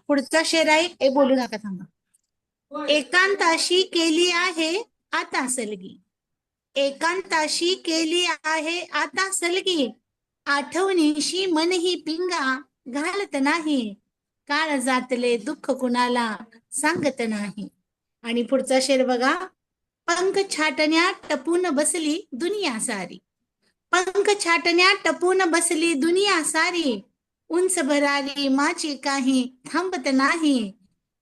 पुढचा शेर आहे, बोलू नका थांबा. एकांताशी केली आहे आता सलगी, एकांताशी केली आहे आता सलगी, आठवणीशी मनही पिंगा घालत नाही, काळ जातले दुःख कुणाला सांगत नाही. आणि पुढचा शेर बघा. पंख छाटण्या टपून बसली दुनिया सारी, पंख छाटण्या टपून बसली दुनिया सारी, उंच भरारी माझी काही थांबत नाही,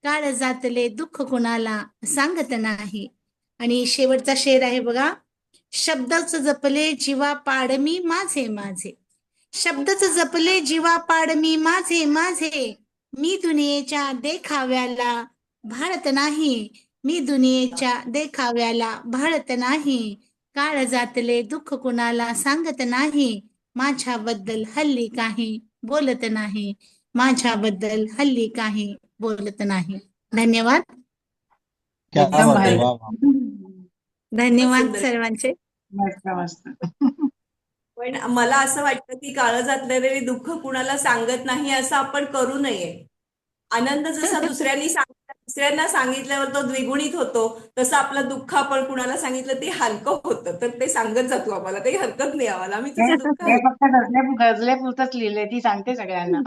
काळ जातले दुःख कुणाला सांगत नाही. आणि शेवटचा शेर आहे बघा. शब्दाच जपले जीवा पाडमी माझे माझे, शब्दाच जपले जीवा पाडमी माझे माझे, मी दुनियेच्या देखाव्याला भाळत नाही, मी दुनियेच्या देखाव्याला भाळत नाही, काळ जातले दुःख कुणाला सांगत नाही, माझ्याबद्दल हल्ली काही बोलत नाही, माझ्याबद्दल हल्ली काही बोलत नाही. धन्यवाद. क्या एकदम बात आहे, भारी. वा वा. सुंदर. धन्यवाद सर्वांचे. मस्त मस्त. पण मला असं वाटतं की काळ जातलेले दुःख कुणाला सांगत नाही असं आपण करू नये. आनंद जसा दुसऱ्यांना सांगितल्यावर तो द्विगुणित होतो, तसं आपलं दुःख आपण कुणाला सांगितलं ते हलकं होतं. तर ते सांगत जातो आम्हाला, काही हरकत नाही आम्हाला. आम्ही तुझं दुःख हे फक्त गजले पुरतच लिहिले, ती सांगते सगळ्यांना.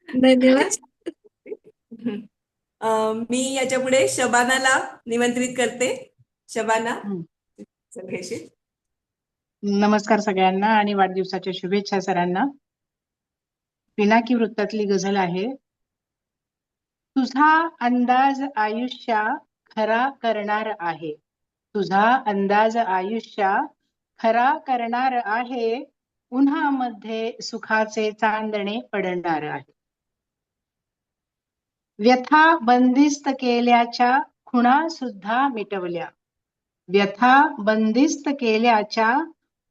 धन्यवाद. मी याच्या पुढे शबानाला निमंत्रित करते. शबाना सगळ्याशी. नमस्कार सगळ्यांना आणि वाढदिवसाच्या शुभेच्छा सरांना. पिनाकी वृत्तातली गझल आहे. तुझा अंदाज आयुष्या खरा करणार आहे. तुझा अंदाज आयुष्या खरा करणार आहे. उन्हामध्ये सुखाचे चांदणे पडणार आहे. व्यथा बंदिस्त केल्याच्या खुणा सुद्धा मिटवल्या. व्यथा बंदिस्त केल्याच्या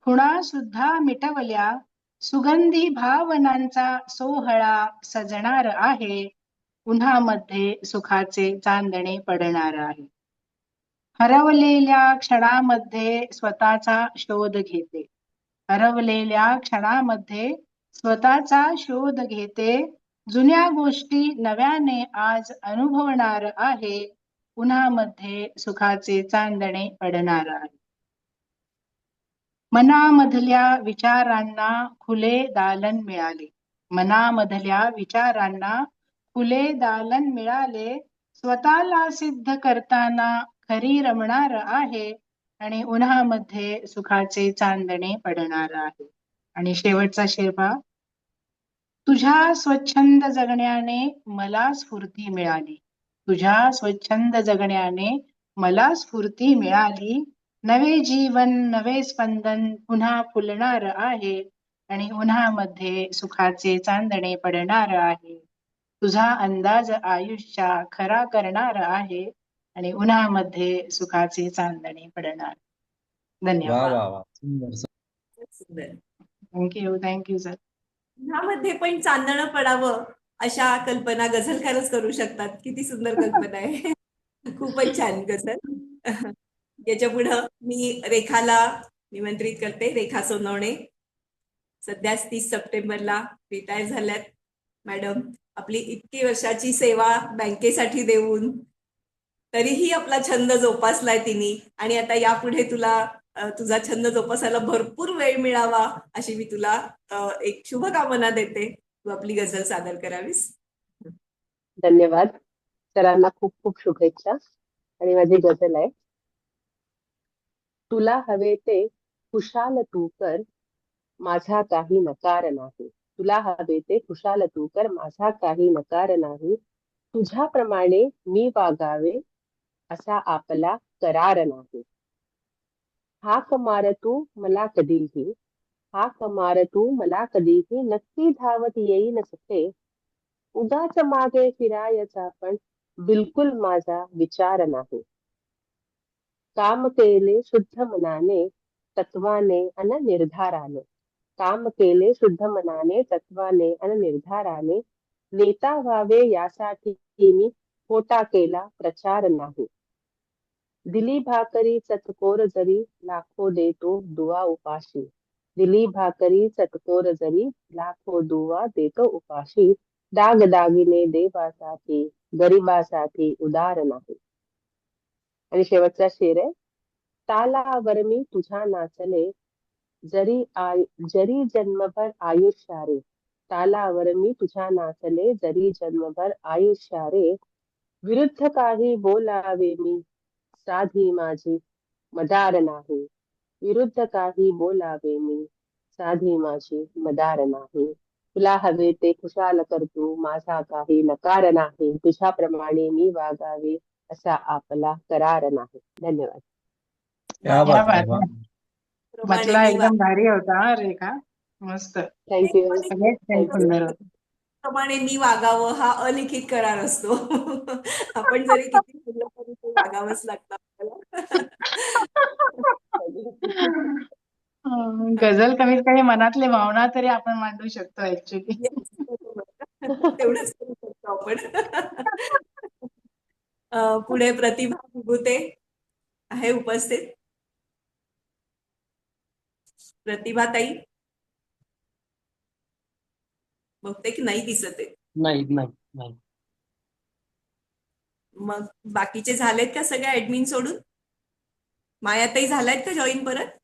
खुणा सुद्धा मिटवल्या. सुगंधी भावनांचा सोहळा सजणार आहे. उन्हामध्ये सुखाचे चांदणे पडणार आहे. हरवलेल्या क्षणामध्ये स्वतःचा शोध घेते. हरवलेल्या क्षणामध्ये स्वतःचा शोध घेते. जुन्या गोष्टी नव्याने आज अनुभवणार आहे. उन्हामध्ये सुखाचे चांदणे पडणार आहे. मनामधल्या विचारांना खुले दालन मिळाले. मनामधल्या विचारांना खुले दालन मिळाले. स्वतःला सिद्ध करताना खरी रमणार आहे. आणि उन्हामध्ये सुखाचे चांदणे पडणार आहे. आणि शेवटचा शेरपा. तुझ्या स्वच्छंद जगण्याने मला स्फूर्ती मिळाली. तुझ्या स्वच्छंद जगण्याने मला स्फूर्ती मिळाली. नवे जीवन नवे स्पंदन पुन्हा फुलणार आहे. आणि उन्हामध्ये सुखाचे चांदणे पडणार आहे. तुझा अंदाज आयुष्या खरा करणार आहे. आणि उन्हामध्ये सुखाचे चांदणे पडणार. धन्यवाद. वा वा वा सुंदर सुंदर. Thank you sir. उन्हामध्ये पण चांदणं पडावं अशा कल्पना गझलकारच करू शकतात. किती सुंदर कल्पना आहे. खूपच छान गझल. याच्या पुढं मी रेखाला निमंत्रित करते. रेखा सोनवणे सध्याच 30 सप्टेंबरला रिटायर झाल्यात. मॅडम आपली इतकी वर्षाची सेवा बँकेसाठी देऊन तरीही आपला छंद जोपासलाय तिने. आणि आता यापुढे तुला तुझा छंद जोपासायला भरपूर वेळ मिळावा अशी मी तुला एक शुभकामना देते. तू आपली गझल सादर करावीस. धन्यवाद. सरांना खूप खूप शुभेच्छा. आणि माझी गझल आहे. तुला हवे ते खुशाल तू कर, माझा काही नकार नाही. तुला हवे ते खुशाल तू कर, माझा काही नकार नाही. तुझ्याप्रमाणे मी वागावे असा आपला करार नाही. हाक मार तू मला कधीही, हाक मार तू मला कधीही, नक्की धावत येईन सखे. उगाच मागे फिरायचा पण बिलकुल माझा विचार नाही. काम केले शुद्ध मनाने तत्वाने अन निर्धाराने. काम केले शुद्ध मनाने तत्वाने अन निर्धाराने. नेता व्हावे यासाठी मी खोटा केला प्रचार नाही. दिली भाकरी चतकोर जरी लाखो देतो दुआ उपाशी. दिली भाकरी चतकोर जरी लाखो दुआ देतो उपाशी. दागदागिने देवासाठी गरिबासाठी उदार नाही. आणि शेवटचा शेर आहे. तालावर मी तुझ्या नाचले जरी जन्मभर आयुष्यारे. तालावर मी तुझ्या नाचले जरी जन्मभर आयुष्यारे. विरुद्ध काही बोलावे मी साधी माझी मदार नाही. विरुद्ध काही बोलावे मी साधी माझी मदार नाही. तुला हवे ते खुशाल कर तू, माझा काही नकार नाही. तुझ्याप्रमाणे मी वागावे असा आपला करार नाही. धन्यवाद. क्या बात आहे. वा. बचला एकदम भारी होता हा रेखा. मस्त. थँक्यू. सगळेच सुंदर होते. प्रमाणे मी वागावं हा अलिखित करार असतो. आपण जरी किती बोललो तरी ते वागावंच लागतं आपल्याला. गझल कमीत कमी मनातले भावना तरी आपण मांडू शकतो ऍक्च्युली. तेवढंच करू शकतो आपण. पुढे प्रतिभा विभूते आहे उपस्थित. प्रतिभा ताई बहुतेक नाही दिसत आहे. नाही नाही नाही. मग बाकीचे झालेत का सगळ्या ऍडमिन सोडून? मायाताई झालायत का जॉईन परत?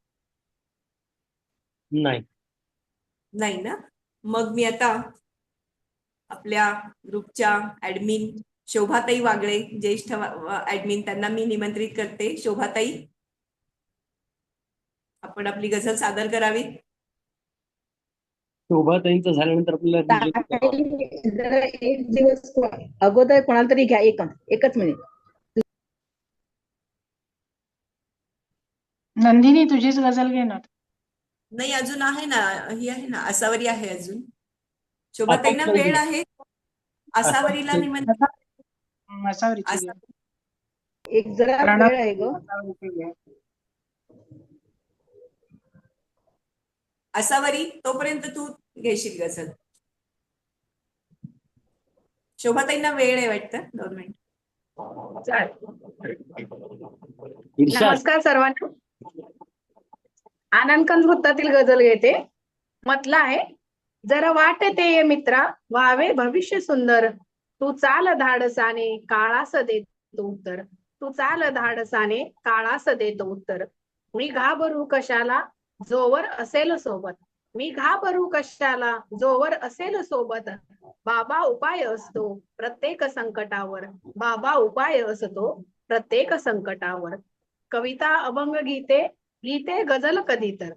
नाही नाही ना. मग मी आता आपल्या ग्रुपच्या ऍडमिन शोभाताई वागळे ज्येष्ठ ऍडमिन त्यांना मी निमंत्रित करते. शोभाताई आपण आपली गझल सादर करावी. शोभाताईंचं झाल्यानंतर आपल्याला रिजल्ट ताई, जरा एक दिवस अगोदर कोणाला तरी घ्या. एकच मिनिट. नंदिनी तुझीच गझल घे ना. नाही, अजून आहे ना, ही आहे ना, आसावरी आहे अजून. शोभाताईंना वेळ आहे? आसावरीला मी म्हणते असावरीची घे. एक जरा प्रणव, वेळ आहे ग. असावरीची घे. आसावरी, तोपर्यंत तू घेशील गझल. शोभाताईंना वेळ आहे वाटतं, 2 मिनिट. नमस्कार सर्वांना. आनंदकंद वृत्तातील गझल घेते. म्हटलं आहे, जरा वाटते ये मित्रा व्हावे भविष्य सुंदर, तू चाल धाडसाने काळास देतो उत्तर, तू चाल धाडसाने काळास देतो उत्तर. मी घाबरू कशाला जोवर असेल सोबत, मी घाबरू कशाला जोवर असेल सोबत, बाबा उपाय असतो प्रत्येक संकटावर, बाबा उपाय असतो प्रत्येक संकटावर. कविता अभंग गीते लिहिते गझल कधी तर,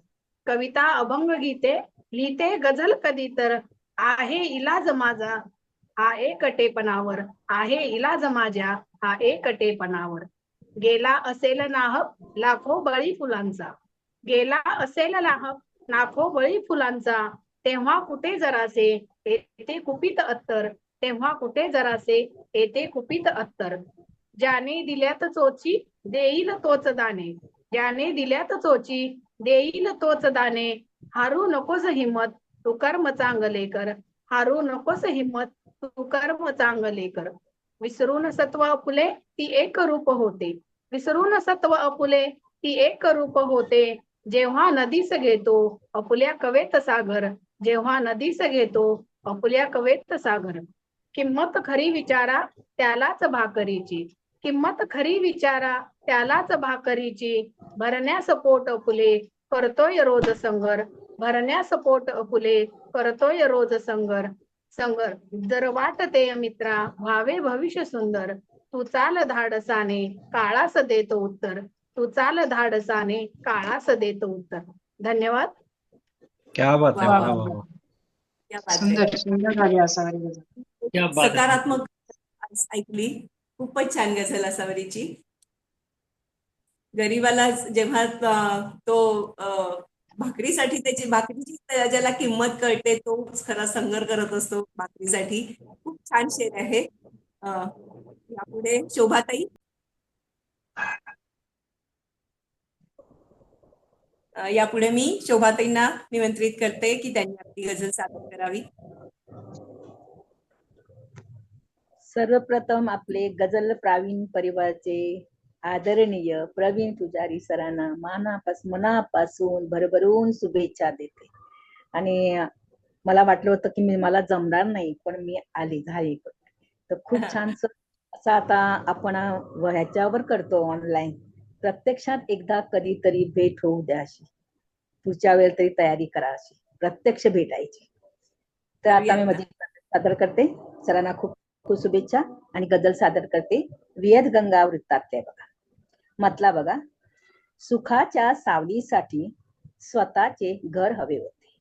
कविता अभंग गीते लिहिते गझल कधी तर, आहे इलाज माझा हा एकटेपणावर, आहे इलाज माझ्या हा एकटेपणावर. गेला असेल नाहक लाखो बळी फुलांचा, गेला असेल नाहक लाखो बळी फुलांचा, तेव्हा कुठे जरासे येते कुपित अत्तर, तेव्हा कुठे जरासे येते कुपित अत्तर. ज्याने दिल्यात चोची देईल तोच दाणे, ज्याने दिल्यात चोची देईल तोच दाणे, हारू नकोस हिम्मत तू कर्म चांगले कर, हारू नकोस हिम्मत तू कर्म चांगले कर. विसरून सत्व अपुले ती एक रूप होते, विसरून सत्व अपुले ती एक रूप होते, जेव्हा नदीस घेतो अपुल्या कवेत सागर, जेव्हा नदीस घेतो अपुल्या कवेत सागर. किंमत खरी विचारा त्यालाच भाकरीची, किंमत खरी विचारा त्यालाच भाकरीची, भरण्यास पोट अपुले करतोय रोज संगर, भरण्यास पोट अपुले करतोय रोज संगर. संगर जर वाटते मित्रा व्हावे भविष्य सुंदर, तू चाल धाडसाने काळास देतो उत्तर, तू चाल धाडसाने काळास देतो उत्तर. धन्यवाद. क्या बात है, वा, वाह वा. वाह वाह. क्या बात सुंदर आहे. सुंदर झाली असावरी गझल. क्या बात आहे. सकारात्मक ऐकली. खूपच छान गझल आसावरीची. गरीबाला जेव्हा तो भाकरीसाठी त्याची भाकरीची ज्याला किंमत कळते तोच खरा संघर्ष करत असतो भाकरीसाठी. खूप छान शेर आहे. यापुढे शोभाताई. यापुढे मी शोभाताईंना निमंत्रित करते की त्यांनी आपली गझल सादर करावी. सर्वप्रथम आपले गझल प्रावीण परिवाराचे आदरणीय प्रवीण पुजारी सरांना मनापासून भरभरून शुभेच्छा देते. आणि मला वाटलं होतं की मला जमणार नाही, पण मी आली झाली. तर खूप छान असं आता आपण ह्याच्यावर करतो ऑनलाईन, प्रत्यक्षात एकदा कधीतरी भेट होऊ द्या अशी, पुढच्या वेळ तरी तयारी करा अशी, प्रत्यक्ष भेटायची. तर आता मी माझी सादर करते. सरांना खूप खूप शुभेच्छा आणि गझल सादर करते. वियत गंगा वृत्तातले बघा. म्हटला बघा, सुखाच्या सावलीसाठी स्वतःचे घर हवे होते,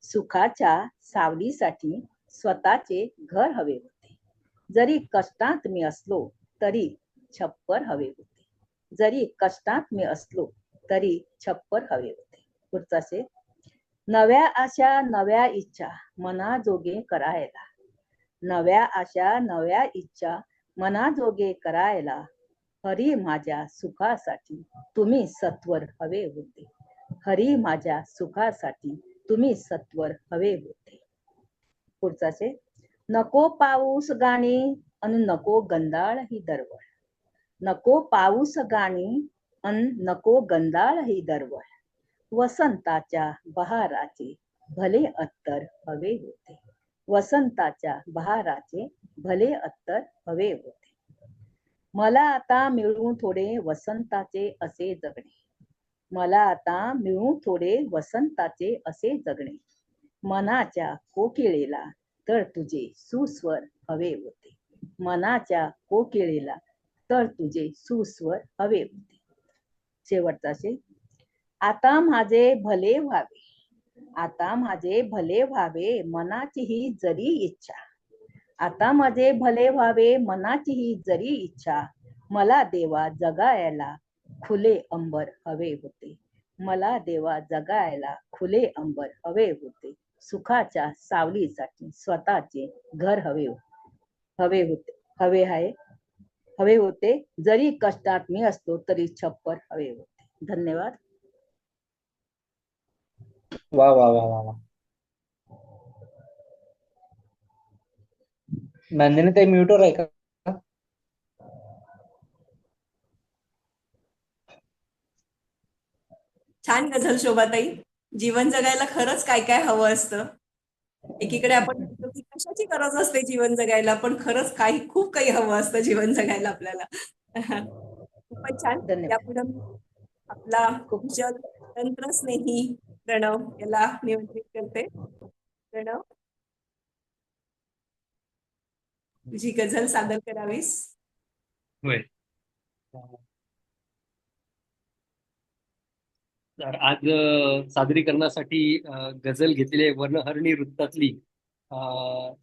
सुखाच्या सावलीसाठी स्वतःचे घर हवे होते, जरी कष्टात मी असलो तरी छप्पर हवे होते, जरी कष्टात मी असलो तरी छप्पर हवे होते. पुढचा से नव्या आशा नव्या इच्छा मनाजोगे करायला, नव्या आशा नव्या इच्छा मनाजोगे करायला, हरी माझ्या सुखासाठी तुम्ही सत्वर हवे होते, हरी माझ्या सुखासाठी तुम्ही सत्वर हवे होते. पुढचा से नको पाऊस गाणी अन नको गंधाळ ही दरवळ, नको पाऊस गाणी अन नको गंधाळ ही दरवळ, वसंताच्या बहाराचे भले अत्तर हवे होते, वसंताच्या बहाराचे भले अत्तर हवे होते. मला आता मिळून थोडे वसंताचे असे जगणे, मला आता मिळून थोडे वसंताचे असे जगणे, मनाच्या कोकिळेला तर तुझे सुस्वर हवे होते, मनाच्या कोकिळेला तर तुझे सुस्वर हवे होते. शेवटचा शे आता माझे भले व्हावे, आता माझे भले व्हावे मनाची ही जरी इच्छा. आता माझे भले व्हावे मनाची ही जरी इच्छा. मला देवा जगायला खुले अंबर हवे होते. मला देवा जगायला खुले अंबर हवे होते. सुखाच्या सावलीसाठी स्वतःचे घर हवे होते. जरी कष्टात मी असतो तरी छप्पर हवे होते. धन्यवाद. वा वा वा वा वा. नंदिनी ताई म्यूटवर आहे का? छान गझल शोभाताई. जीवन जगायला खरंच काय काय हवं असतं. एकीकडे आपण म्हणतो की कशाची गरज असते जीवन जगायला, पण खरंच खूप काही हवं असतं जीवन जगायला आपल्याला. खूपच छान. यापुढे आपला कुशल तंत्रस्नेही प्रणव याला निमंत्रित करते. प्रणव, तुझी गझल सादर करावीस. होय. तर आज सादरीकरणासाठी गझल घेतलेली आहे वर्णहरणी वृत्तातली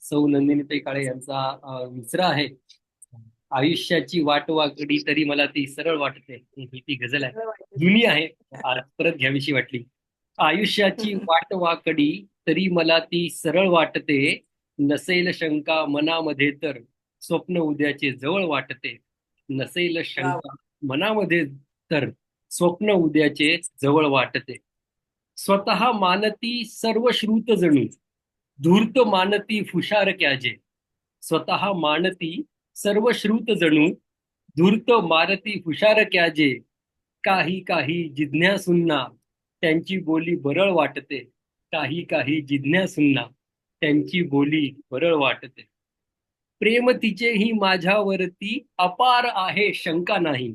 सौ नंदिनीताई काळे यांचा विचरा आहे. आयुष्याची वाट वाकडी तरी मला ती सरळ वाटते. ही ती गझल आहे, जुनी आहे, आज परत घ्यावीशी वाटली. आयुष्याची वाट वाकडी तरी मला ती सरळ वाटते. नसेल शंका मनामध्ये तर स्वप्न उद्याचे जवळ वाटते. नसेल शंका मनामध्ये तर स्वप्न उद्याचे जवळ वाटते. स्वतः मानती सर्व श्रुत जणू धूर्त मानती फुशार क्याजे. स्वतः मानती सर्व श्रुत जणू धूर्त मारती फुशार क्याजे. काही काही जिज्ञासूंना त्यांची बोली बरळ वाटते. काही काही जिज्ञासूंना त्यांची बोली बरळ वाटते. प्रेम तिचेही माझ्यावरती अपार आहे शंका नाही.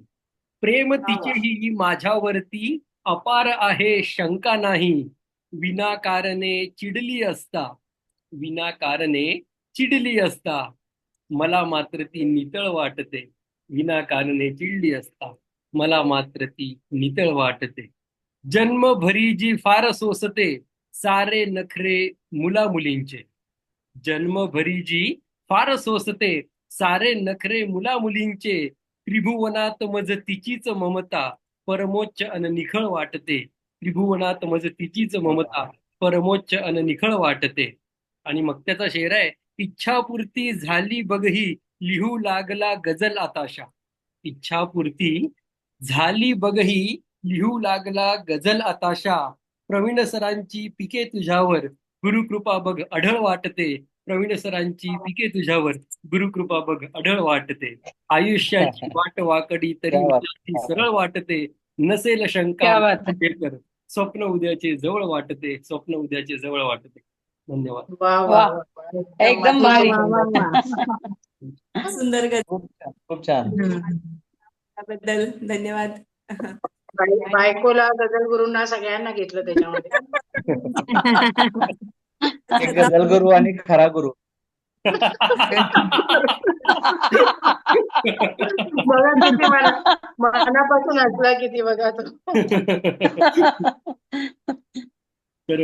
प्रेम तिचेही माझ्यावरती अपार आहे शंका नाही. विनाकारणे चिडली असता मला मात्र ती नितळ वाटते. विनाकारणे चिडली असता मला मात्र ती नितळ वाटते. जन्मभरी जी फार सोसते सारे नखरे मुला मुलींचे. जन्मभरी जी फार सोसते सारे नखरे मुला मुलींचे. त्रिभुवनात मज तिचीच ममता परमोच्च अन निखळ वाटते. त्रिभुवनात मज तिचीच ममता परमोच्च अन निखळ वाटते. आणि मग त्याचा शेर आहे. इच्छापूर्ती झाली बघही लिहू लागला गझल आताशा. इच्छापूर्ती झाली बघही लिहू लागला गझल आताशा. प्रवीण सरांची पिके तुझ्यावर गुरुकृपा बघ अढळ वाटते. प्रवीण सरांची पिके तुझ्यावर गुरुकृपा बघ अढळ वाटते. आयुष्याची वाट वाकडी तरी ती सरळ वाटते. नसेल शंका तर स्वप्न उद्याचे जवळ वाटते. स्वप्न उद्याचे जवळ वाटते. धन्यवाद. एकदम भारी. सुंदर गझल. खूप छान. त्याबद्दल धन्यवाद. बायकोला गझल गुरूंना सगळ्यांना घेतलं त्याच्यामध्ये. गझल गुरु आणि खरा गुरु. बघा किती मनापासून हसला किती बघा तो. तर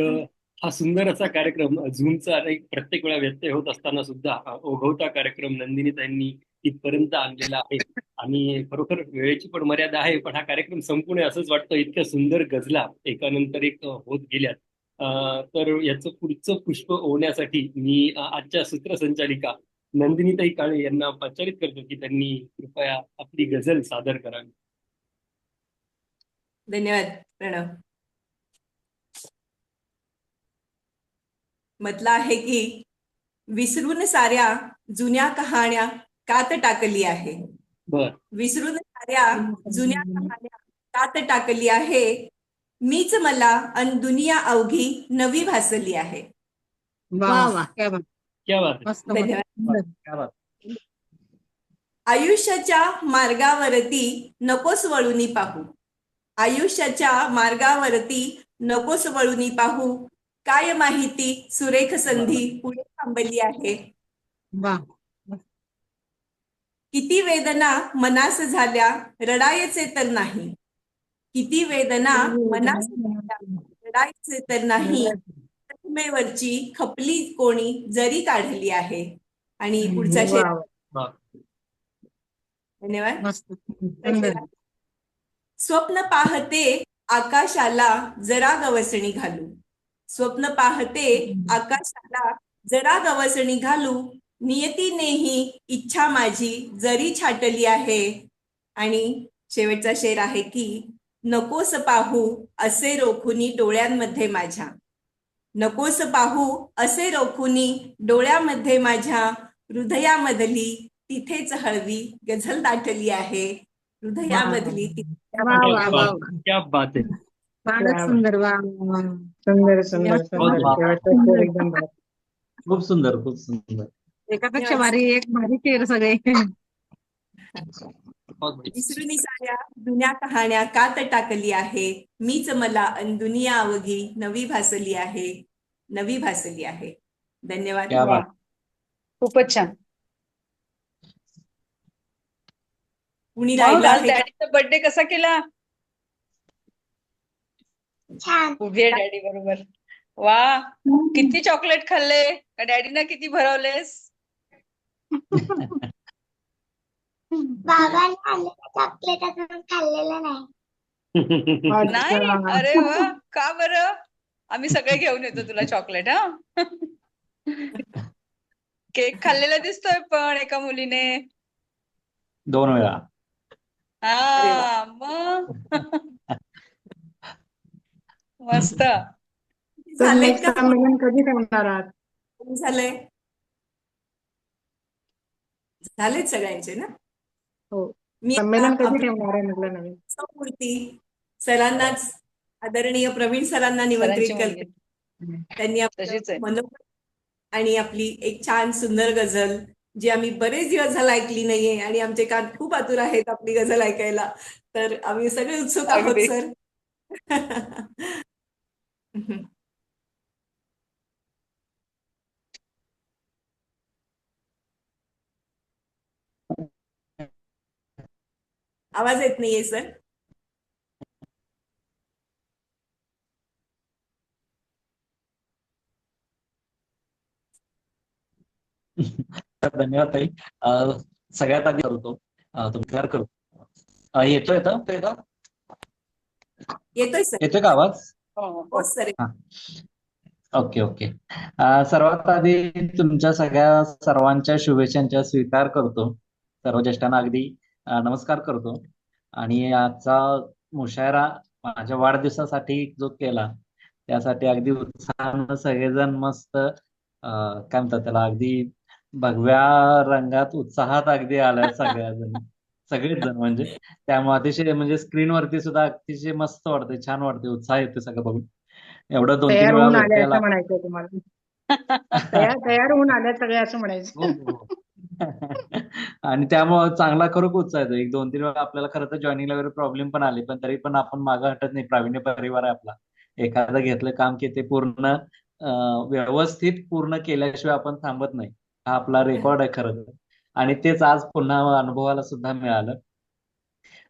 हा सुंदर असा कार्यक्रम झूमचा प्रत्येक वेळा व्यत्यय होत असताना सुद्धा ओघवता कार्यक्रम नंदिनीताईंनी इथपर्यंत आणलेला आहे. आणि खरोखर वेळेची पण मर्यादा आहे, पण हा कार्यक्रम संपूर्ण असंच वाटतं. इतक्या सुंदर गझला एकानंतर एक होत गेल्यात. तर याचं पुढचं पुष्प होण्यासाठी मी आजच्या सूत्रसंचालिका नंदिनीताई काळे यांना पाचारित करतो की त्यांनी कृपया आपली गझल सादर करावी. धन्यवाद प्रणव. म्हटलं आहे की विसरून साऱ्या जुन्या कहाण्या कात टाकली आहे. विसरून साऱ्या जुन्या कहाण्या कात टाकली आहे. मीच मला अन दुनिया अवघी नवी भासली आहे. आयुष्याच्या मार्गावरती नकोस वळूनी पाहू. आयुष्याच्या मार्गावरती नकोस वळूनी पाहू. काय माहिती सुरेख संधी पुढे थांबली आहे. किती वेदना मनास झाल्या रडायचे तर नाही. किती वेदना मनास झाल्या रडायचे तर नाही. सीमेवरची खपली कोणी जरी काढली आहे. आणि पुढचा शेर वा वा. धन्यवाद. मस्त पुढचा सुंदर. शेर आहे. स्वप्न पाहते आकाशाला जरा गवसणी घालू. स्वप्न पाहते आकाशाला जरा गवसणी घालू. नियतीनेही इच्छा माझी जरी छाटली आहे. आणि शेवटचा शेर आहे की नकोस पाहू असे रोखुनी डोळ्यांमध्ये माझ्या. नकोस पाहू असे रोखुनी डोळ्यामध्ये माझ्या. हृदयामधली तिथेच हळवी गझल दाटली आहे. हृदयामधली वा वा वा वा. क्या बात आहे. फारच सुंदर. वा वा वा. सुंदर सुंदर सुंदर. शेवटचं शेर एकदम भारी. खूप सुंदर खूप सुंदर. एकापेक्षा भारी एक भारी शेर सगळे. विसरून साऱ्या जुन्या कहाण्या कात टाकली आहे. मीच मला अन दुनिया अवघी नवी भासली आहे. नवी भासली आहे. धन्यवाद. क्या बात. खूपच छान. कुणी मग राहिलं आज आहे का? डॅडीचा बर्थडे कसा केला? छान. उभी आहे डॅडी बरोबर. वा. किती चॉकलेट खाल्ले? का डॅडीना किती भरवलेस? बाबांनी आणलेलं चॉकलेट अजून खाल्लेलं नाही. नाही. अरे वा. का बरं? आम्ही सगळे घेऊन येतो तुला चॉकलेट. हा. केक खाल्लेला दिसतोय पण एका मुलीने. 2 वेळा. हा मग. मस्त. तर नेक्स्ट संमेलन कधी ठेवणार आहात? झालंय. झालेत सगळ्यांचे ना. हो. मी संमेलन कधी ठेवणार आहे म्हटलं नवीन? मूर्ती सरांनाच आदरणीय प्रवीण सरांना निमंत्रित सरांची करते. त्यांनी तशीच आहे. आपलं मनोगत आणि आपली एक छान सुंदर गझल जी आम्ही बरेच दिवस झाला ऐकली नाहीये आणि आमचे कान खूप आतुर आहेत आपली गझल ऐकायला. तर आम्ही सगळे उत्सुक आहोत अगदी. सर. आवाज येत नाहीये सर. तर धन्यवाद ताई. सगळ्यात आधी करतो तुम्ही तयार करू. येतोय का? येतोय सर. येतोय का आवाज? हो सर. हा. Okay okay. सर्वात आधी तुमच्या सर्वांच्या शुभेच्छांचा स्वीकार करतो. सर्व ज्येष्ठांना अगदी नमस्कार करतो. आणि आजचा मुशायरा माझ्या वाढदिवसासाठी जो केला त्यासाठी अगदी उत्साहानं सगळेजण मस्त काय म्हणतात त्याला अगदी भगव्या रंगात उत्साहात अगदी आलाय सगळेच जण म्हणजे त्यामुळे अतिशय म्हणजे स्क्रीनवरती सुद्धा अतिशय मस्त वाटते, छान वाटते, उत्साह येतो सगळं बघून. एवढं 2-3 तयार वेळा होऊन आले वरती असं आला. म्हणायचंय तुम्हाला. तयार होऊन आले सगळे असं म्हणायचं. हो. आणि त्यामुळे चांगला खरोखर उत्साह येतो. 1-2-3 वेळा आपल्याला खरं तर जॉईनिंगला वगैरे प्रॉब्लेम पण आले, पण तरी पण आपण मागं हटत नाही. प्रावीण्य परिवार आहे आपला. एखादं घेतलं काम की ते पूर्ण व्यवस्थित पूर्ण केल्याशिवाय आपण थांबत नाही. हा आपला रेकॉर्ड आहे खरं तर. आणि तेच आज पुन्हा अनुभवाला सुद्धा मिळालं.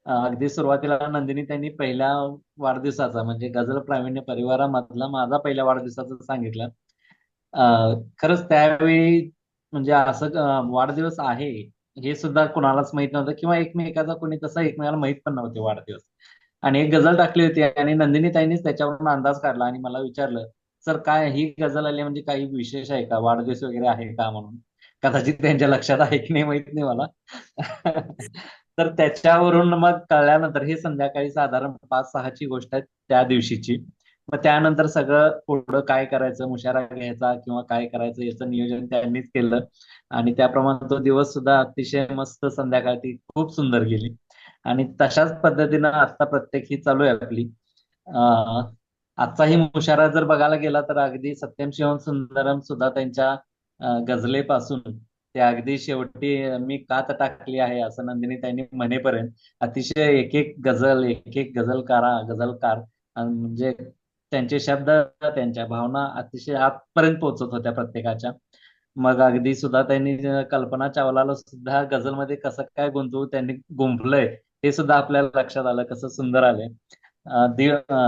अगदी सुरुवातीला नंदिनी त्यांनी पहिल्या वाढदिवसाचा म्हणजे गझल प्रावीण्य परिवारामधला माझा पहिल्या वाढदिवसाचा सांगितलं. खरंच त्यावेळी म्हणजे असं वाढदिवस आहे हे सुद्धा कुणालाच माहित नव्हतं किंवा एकमेकाचा कोणी तसा एकमेकाला माहित पण नव्हते वाढदिवस. आणि एक गझल टाकली होती आणि नंदिनी ताईंनीच त्याच्यावरून अंदाज काढला आणि मला विचारलं, सर काय ही गझल आली म्हणजे काही विशेष आहे का, वाढदिवस वगैरे आहे का म्हणून. कदाचित त्यांच्या लक्षात आहे की नाही माहित नाही मला. तर त्याच्यावरून मग कळल्यानंतर हे संध्याकाळी साधारण 5-6ची गोष्ट आहे त्या दिवशीची. मग त्यानंतर सगळं पुढं काय करायचं, मुशायरा घ्यायचा किंवा काय करायचं याचं नियोजन त्यांनीच केलं. आणि त्याप्रमाणे तो दिवस सुद्धा अतिशय मस्त संध्याकाळ ती खूप सुंदर गेली. आणि तशाच पद्धतीनं आता प्रत्येक ही चालू आहे आपली. आजचाही मुशायरा जर बघायला गेला तर अगदी सत्यम शिवम सुंदरम सुद्धा त्यांच्या गझलेपासून ते अगदी शेवटी मी कात टाकली आहे असं नंदिनी त्यांनी म्हणेपर्यंत अतिशय एक गझलकार म्हणजे त्यांचे शब्द त्यांच्या भावना अतिशय आतपर्यंत पोहोचत होत्या प्रत्येकाच्या. मग अगदी सुद्धा त्यांनी कल्पना चावलाला सुद्धा गझलमध्ये कसं काय त्यांनी गुंफलंय हे सुद्धा आपल्याला लक्षात आलं, कसं सुंदर आलंय.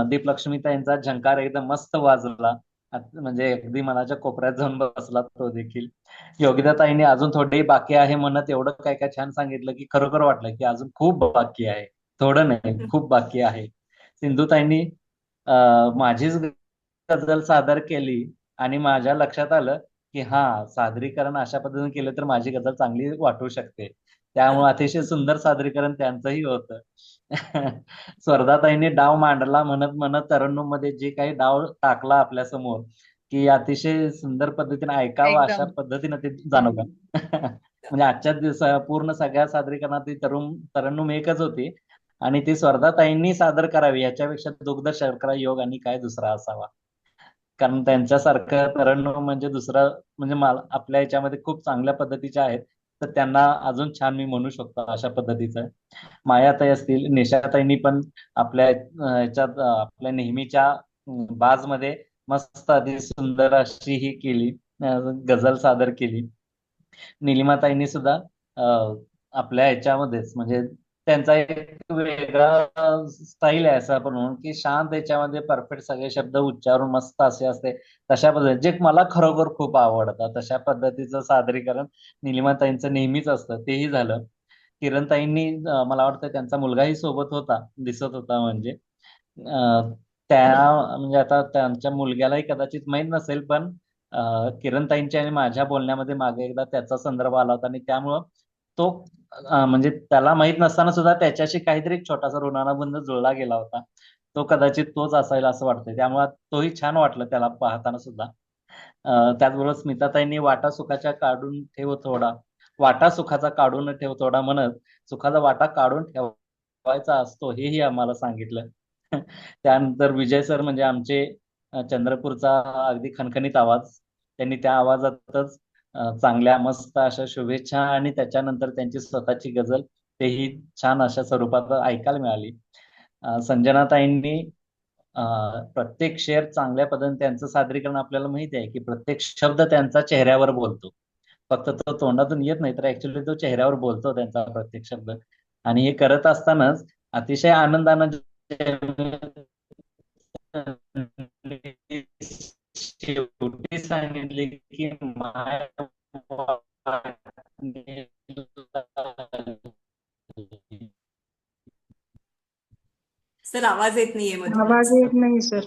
दीप लक्ष्मीताईंचा झंकार एकदम मस्त वाजला म्हणजे अगदी मनाच्या कोपऱ्यात जाऊन बसला तो देखील. योगिताताईंनी अजून थोडे बाकी आहे म्हणत एवढं काय काय छान सांगितलं की खरोखर वाटलं की अजून खूप बाकी आहे, थोडं नाही खूप बाकी आहे. सिंधुताईंनी माझीच गझल सादर केली आणि माझ्या लक्षात आलं की हा, सादरीकरण अशा पद्धतीने केलं तर माझी गझल चांगली वाटू शकते. त्यामुळे अतिशय सुंदर सादरीकरण त्यांचंही होतं. स्वर्धाताईंनी डाव मांडला म्हणत म्हणत तरन्नुममध्ये जे काही डाव टाकला आपल्या समोर की अतिशय सुंदर पद्धतीने ऐकावं अशा पद्धतीने ते जाणवलं. म्हणजे आजच्या दिवसा पूर्ण सगळ्या सादरीकरणात ती तरन्नुम एकच होती आणि ती स्वर्धाताईंनी सादर करावी याच्यापेक्षा दुग्ध शर्करा योग आणि काय दुसरा असावा. कारण त्यांच्यासारखं तरन्नुम म्हणजे दुसरं म्हणजे मला आपल्या याच्यामध्ये खूप चांगल्या पद्धतीचे आहेत, तर त्यांना अजून छान मी म्हणू शकतो अशा पद्धतीचं. मायाताई असतील, निशाताईंनी पण आपल्या ह्याच्यात आपल्या नेहमीच्या बाजमध्ये मस्त अति सुंदर अशी ही केली, गझल सादर केली. निलिमाताईंनी सुद्धा आपल्या ह्याच्यामध्येच म्हणजे त्यांचा एक वेगळा स्टाईल आहे असं आपण म्हणून की शांत याच्यामध्ये परफेक्ट सगळे शब्द उच्चारून मस्त असे असते. तशा पद्धतीने जे मला खरोखर खूप आवडतं तशा पद्धतीचं सादरीकरण निलिमाताईंचं नेहमीच असतं, तेही झालं. किरणताईंनी मला वाटतं त्यांचा मुलगाही सोबत होता, दिसत होता म्हणजे त्या म्हणजे आता त्यांच्या मुलग्यालाही कदाचित माहीत नसेल, पण किरणताईंच्या आणि माझ्या बोलण्यामध्ये मागे एकदा त्याचा संदर्भ आला होता आणि त्यामुळं तो म्हणजे त्याला माहित नसताना सुद्धा त्याच्याशी काहीतरी एक छोटासा ऋणानुबंध जुळला गेला होता. तो कदाचित तोच असायला असं वाटतंय, त्यामुळे तोही छान वाटलं त्याला पाहताना सुद्धा. त्याचबरोबर स्मिताताईंनी वाटा सुखाच्या काढून ठेव थोडा, वाटा सुखाचा काढून ठेव थोडा म्हणत सुखाचा वाटा काढून ठेवायचा असतो हेही आम्हाला सांगितलं. त्यानंतर विजय सर म्हणजे आमचे चंद्रपूरचा अगदी खणखणीत आवाज, त्यांनी त्या आवाजातच चांगल्या मस्त अशा शुभेच्छा आणि त्याच्यानंतर त्यांची स्वतःची गझल तेही छान अशा स्वरूपात ऐकायला मिळाली. संजनाताईंनी प्रत्येक शेर चांगल्या पद्धतीने त्यांचं सादरीकरण आपल्याला माहिती आहे की प्रत्येक शब्द त्यांचा चेहऱ्यावर बोलतो, फक्त तो तोंडातून येत नाही तर ऍक्च्युली तो चेहऱ्यावर बोलतो त्यांचा प्रत्येक शब्द. आणि हे करत असतानाच अतिशय आनंदानं शेवटी सांगितले की सर आवाज येत नाहीये आवाज मधूनच. येत नाही सर.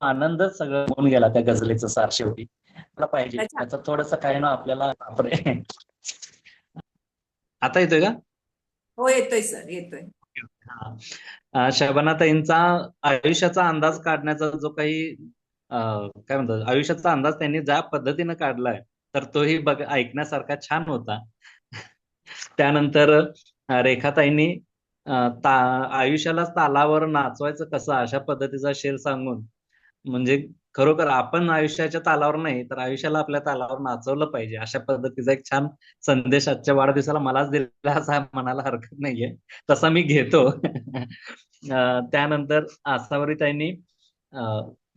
आनंदच सगळं होऊन गेला त्या गझलेचं सार शेवटी. मला पाहिजे अच्छा. त्याचं थोडस काय ना आपल्याला बापरे. आता येतोय का? हो येतोय सर, येतोय. शबानाताईंचा आयुष्याचा अंदाज काढण्याचा जो काही काय म्हणतात आयुष्याचा अंदाज त्यांनी ज्या पद्धतीनं काढलाय तर तोही बघ ऐकण्यासारखा छान होता. त्यानंतर रेखाताईंनी आयुष्याला तालावर नाचवायचं कसं अशा पद्धतीचा शेर सांगून म्हणजे खरोखर आपण आयुष्याच्या तालावर नाही तर आयुष्याला आपल्या तालावर नाचवलं पाहिजे अशा पद्धतीचा एक छान संदेश आजच्या वाढदिवसाला मलाच दिला असं म्हणायला हरकत नाहीये, तसा मी घेतो. त्यानंतर आसावरीताईंनी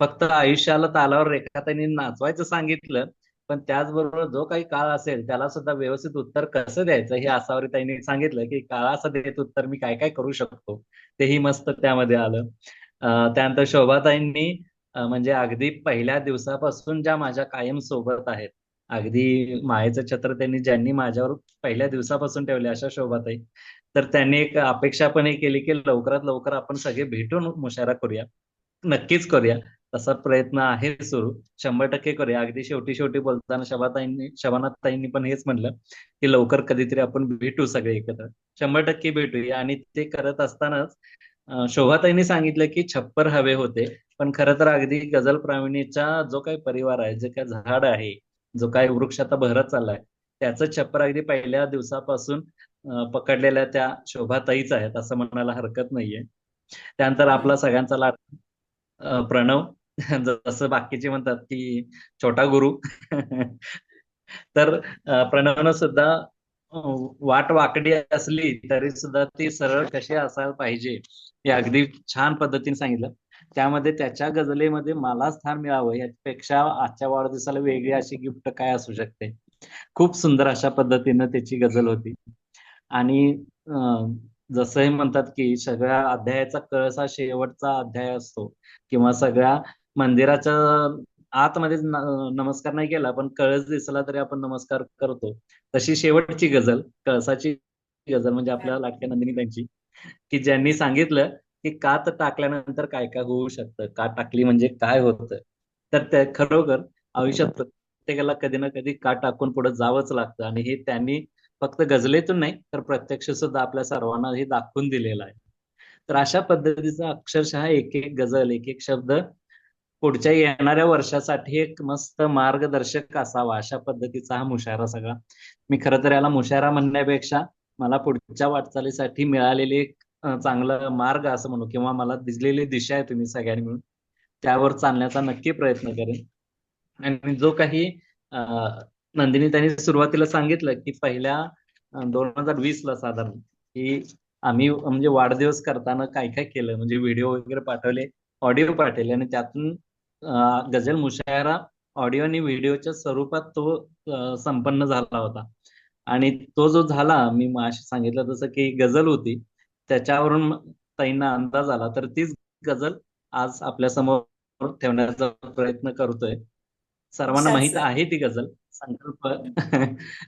फक्त आयुष्याला तालावर रेखाताईंनी नाचवायचं सांगितलं, पण त्याचबरोबर जो काही काळ असेल त्याला सुद्धा व्यवस्थित उत्तर कसं द्यायचं हे आसावरीताईंनी सांगितलं की काळाचं देत उत्तर मी काय काय करू शकतो, तेही मस्त त्यामध्ये आलं. त्यानंतर शोभाताईंनी म्हणजे अगदी पहिल्या दिवसापासून ज्या माझ्या कायम सोबत आहेत, अगदी मायेचं छत्र त्यांनी ज्यांनी माझ्यावर पहिल्या दिवसापासून ठेवले अशा शोभाताई, तर त्यांनी एक अपेक्षा पण हे केली की लवकरात लवकर आपण सगळे भेटून मुशायरा करूया, नक्कीच करूया. तसा प्रयत्न आहे सुरू, 100% करूया. अगदी शेवटी बोलताना शबानाताईंनी पण हेच म्हणलं की लवकर कधीतरी आपण भेटू सगळे एकत्र, 100% भेटूया. आणि ते करत असतानाच शोभाताईंनी सांगितलं की छप्पर हवे होते, पण खरं तर अगदी गझल प्रावीणीचा जो काही परिवार आहे, जे काही झाड आहे, जो काही वृक्ष आता बहरत चाललाय त्याचं छप्पर अगदी पहिल्या दिवसापासून पकडलेल्या त्या शोभाताईच आहेत असं म्हणायला हरकत नाहीये. त्यानंतर आपला सगळ्यांचा लाड प्रणव, जसं बाकीचे म्हणतात की छोटा गुरु. तर प्रणवनं सुद्धा वाट वाकडी असली तरी सुद्धा ती सरळ कशी असायला पाहिजे हे अगदी छान पद्धतीने सांगितलं. त्यामध्ये त्याच्या गझलेमध्ये मला स्थान मिळावं यापेक्षा आजच्या वाढदिवसाला वेगळी अशी गिफ्ट काय असू शकते. खूप सुंदर अशा पद्धतीनं त्याची गझल होती. आणि जसं हे म्हणतात की सगळ्या अध्यायाचा कळस हा शेवटचा अध्याय असतो, किंवा सगळ्या मंदिराच्या आतमध्ये नमस्कार नाही केला पण कळस दिसला तरी आपण नमस्कार करतो, तशी शेवटची गझल, कळसाची गझल म्हणजे आपल्या लाटक्या नंदिनी त्यांची, की ज्यांनी सांगितलं की कात टाकल्यानंतर काय काय होऊ शकतं, कात टाकली म्हणजे काय होतं. तर त्या खरोखर आयुष्यात प्रत्येकाला कधी ना कधी कात टाकून पुढे जावंच लागतं, आणि हे त्यांनी फक्त गझलेतून नाही तर प्रत्यक्ष सुद्धा आपल्या सर्वांना हे दाखवून दिलेलं आहे. तर अशा पद्धतीचा अक्षरशः एक एक गझल, एक एक शब्द पुढच्या येणाऱ्या वर्षासाठी एक मस्त मार्गदर्शक असावा, अशा पद्धतीचा हा मुशायरा सगळा. मी खरं तर याला मुशायरा म्हणण्यापेक्षा मला पुढच्या वाटचालीसाठी मिळालेली एक चांगला मार्ग असं म्हणू, किंवा मला दिसलेली दिशा आहे तुम्ही सगळ्यांनी मिळून त्यावर चालण्याचा नक्की प्रयत्न करेन. आणि जो काही नंदिनी त्यांनी सुरुवातीला सांगितलं की पहिल्या 2020ला साधारण की आम्ही म्हणजे वाढदिवस करताना काय काय केलं, म्हणजे व्हिडिओ वगैरे पाठवले, ऑडिओ पाठवले, आणि त्यातून गझल मुशायरा ऑडिओ आणि व्हिडिओच्या स्वरूपात तो संपन्न झाला होता. आणि तो जो झाला, मी माशी सांगितलं तसं की गझल होती, त्याच्यावरून ताईंना अंदाज आला, तर तीच गझल आज आपल्या समोर ठेवण्याचा प्रयत्न करतोय. सर्वांना निशाद माहित सर. आहे ती गझल संकल्प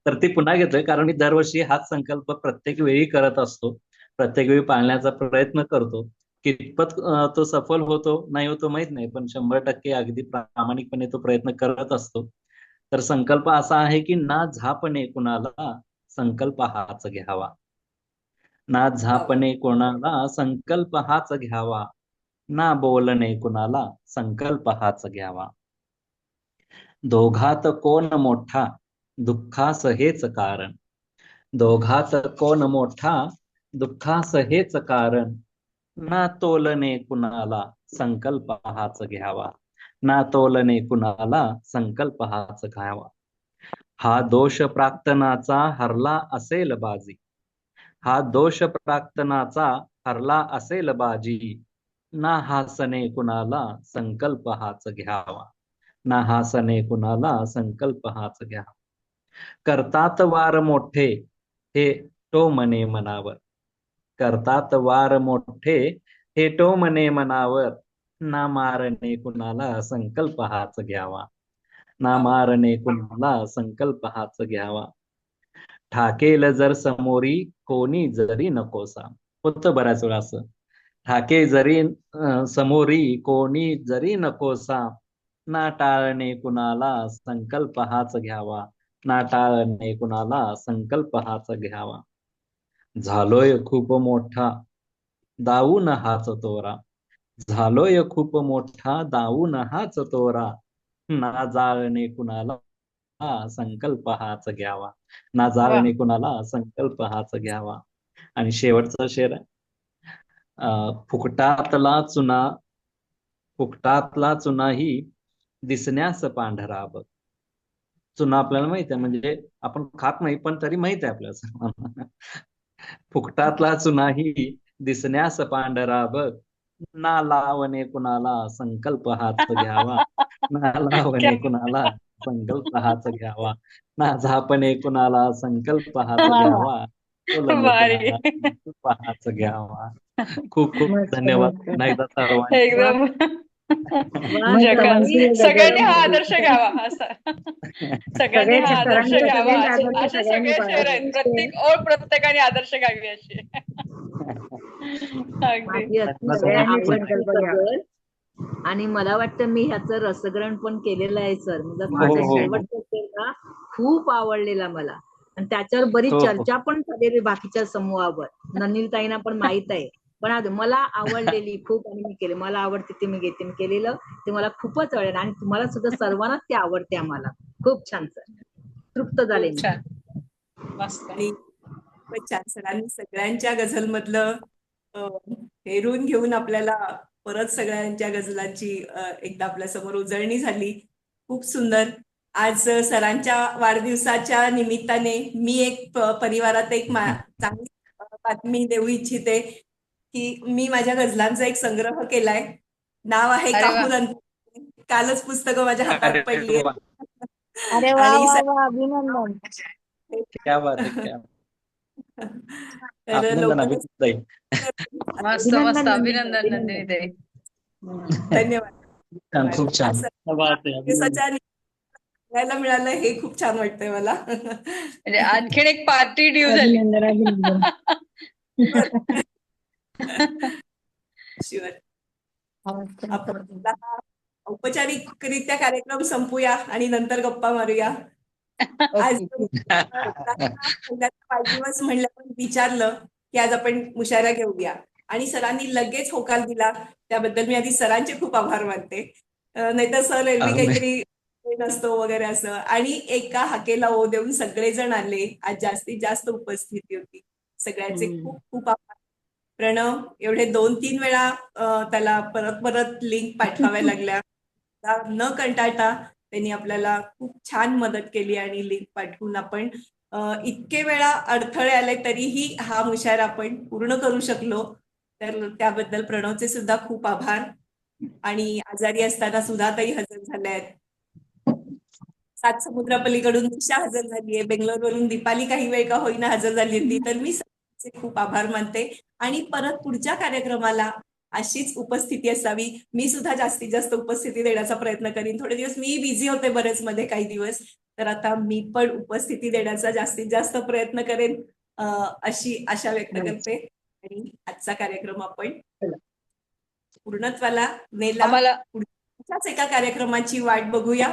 तर ती पुन्हा घेतोय, कारण मी दरवर्षी हाच संकल्प प्रत्येक वेळी करत असतो, प्रत्येक वेळी पाळण्याचा प्रयत्न करतो. कितपत तो सफल होतो नाही होतो माहित नाही, पण 100% अगदी प्रामाणिकपणे तो प्रयत्न करत असतो. तर संकल्प असा आहे की ना झापणे कुणाला संकल्प हाच घ्यावा, ना झापणे कोणाला संकल्प हाच घ्यावा, ना बोलणे कुणाला संकल्प हाच घ्यावा. दोघात कोण मोठा दुःखास हेच कारण, दोघात कोण मोठा दुःखास हेच कारण, ना तोलणे कुणाला संकल्प हाच घ्यावा, ना तोलणे कुणाला संकल्प हाच घ्यावा. हा दोष प्राक्तनाचा हरला असेल बाजी, हा दोष प्राक्तनाचा हरला असेल बाजी, ना हासणे कुणाला संकल्प हाच घ्यावा, ना हासणे कुणाला संकल्प हाच घ्यावा. करतात वार मोठे हे टोमणे मनावर, करतात वार मोठे हे टोमणे मनावर, ना मारणे कुणाला संकल्प हाच घ्यावा, ना मारणे कुणाला संकल्प हाच घ्यावा. ठाकेल जर समोरी कोणी जरी नकोसा, होतं बऱ्याच वेळा असं, ठाके जरी समोरी कोणी जरी नकोसा, ना टाळणे कुणाला संकल्प हाच घ्यावा, ना टाळणे कुणाला संकल्प हाच घ्यावा. झालोय खूप मोठा दावून हाच तोरा, झालोय खूप मोठा दावून हाच तोरा, ना जाळणे कुणाला संकल्प हाच घ्यावा, ना जाळणे कुणाला संकल्प हाच घ्यावा. आणि शेवटचा शेर आहे, फुकटातला चुना, फुकटातला चुनाही दिसण्यास पांढरा बघ. चुना आपल्याला माहित आहे, म्हणजे आपण खात नाही पण तरी माहित आहे आपल्याला सर्वांना. फुकटातला चुनाही दिसण्यास पांढरा बघ, ना लावणे कुणाला संकल्प हाच घ्यावा, ना लावणे कुणाला संकल्प हाच घ्यावा, ना झापणे कुणाला संकल्प हाच घ्यावा, बोलणे भारी. कुणाला संकल्प हाच घ्यावा. खूप खूप मस्त धन्यवाद मस्त पुन्हा एकदा सर्वांचे. एकदम मस्त जगात मस्त गझल सगळ्यांनी हा आहे. आदर्श घ्यावा असा सगळ्यांनी हा आदर्श सरांचे घ्यावा सगळ्यांचे असे आदर्श असे सगळ्यांनी सगळे शेर आहेत, पाळावे. प्रत्येक ओळ प्रत्येकाने आदर्श घ्यावी अशी. अगदी माझी अतिशय सगळ्यांनी आवडती संकल्प घ्यावा. गझल आणि मला वाटतं मी ह्याचं रसग्रहण पण केलेलं आहे सर. म्हणजे हो माझा हो शेवटचा शेर ना खूप आवडलेला मला आणि त्याच्यावर बरीच हो हो चर्चा पण झालेली बाकीच्या समूहावर. नंदिनीताईंना पण माहित आहे. पण मला आवडलेली खूप आणि मी केले. मला आवडते ते मी घेते, मी केलेलं ते मला खूपच आवडेल आणि तुम्हाला सुद्धा सर्वांनाच ते आवडते आम्हाला. खूप छान सर, तृप्त झाले खूप मी. छान, मस्त. आणि खूपच छान सरांनी सगळ्यांच्या गझलमधलं हेरून घेऊन आपल्याला परत सगळ्यांच्या गझलांची एकदा आपल्या समोर उजळणी झाली. खूप सुंदर. आज सरांच्या वाढदिवसाच्या निमित्ताने मी एक परिवारात एक चांगली बातमी देऊ इच्छिते की मी माझ्या गझलांचा एक संग्रह केलाय. नाव आहे अरे वा. काहूर अंतरी. कालच पुस्तकं माझ्या हातात अरे पडली वा, अरे वा आणि वा वा, अभिनंदन. क्या बात है, क्या तर अभिनंदन लवकरच ताई. मस्त मस्त अभिनंदन नंदिनी ताई. धन्यवाद. छान, खूप छान. आज वाढदिवसाच्या बघायला मिळालं हे खूप छान वाटतंय मला. म्हणजे आणखीन एक पार्टी ड्यू झाली. शुअर. आपण औपचारिकरित्या कार्यक्रम संपूया आणि नंतर गप्पा मारूया. आज वाढदिवस म्हणल्यावर विचारलं की आज आपण मुशायरा घेऊया आणि सरांनी लगेच होकार दिला, त्याबद्दल मी आधी सरांचे खूप आभार मानते. नाहीतर सर एरवी काहीतरी नसतो वगैरे असं. आणि एका हाकेला ओ देऊन सगळेजण आले. आज जास्तीत जास्त उपस्थिती होती. सगळ्यांचे खूप खूप आभार. प्रणव एवढे 2-3 वेळा त्याला परत परत लिंक पाठवाव्या लागल्या. न कंटाळता त्यांनी आपल्याला खूप छान मदत केली आणि लिंक पाठवून आपण इतके वेळा अडथळे आले तरीही हा मुशायरा आपण पूर्ण करू शकलो. तर त्याबद्दल प्रणवचे सुद्धा खूप आभार. आणि आजारी असताना सुधाताई हजर झाल्या आहेत. 7 समुद्रापलीकडून दिशा हजर झालीये. बेंगलोरवरून दीपाली काही वेळ का होईना हजर झाली होती. तर मी सगळ्यांचे खूप आभार मानते आणि परत पुढच्या कार्यक्रमाला अशीच उपस्थिती असावी. मी सुद्धा जास्तीत जास्त उपस्थिती देण्याचा प्रयत्न करीन. थोडे दिवस मी बिझी होते बरेच मध्ये काही दिवस, तर आता मी पण उपस्थिती देण्याचा जास्तीत जास्त प्रयत्न करेन अशी आशा व्यक्त करते. आणि आजचा कार्यक्रम आपण पूर्णत्वाला नेला. पुढच्याच एका कार्यक्रमाची वाट बघूया.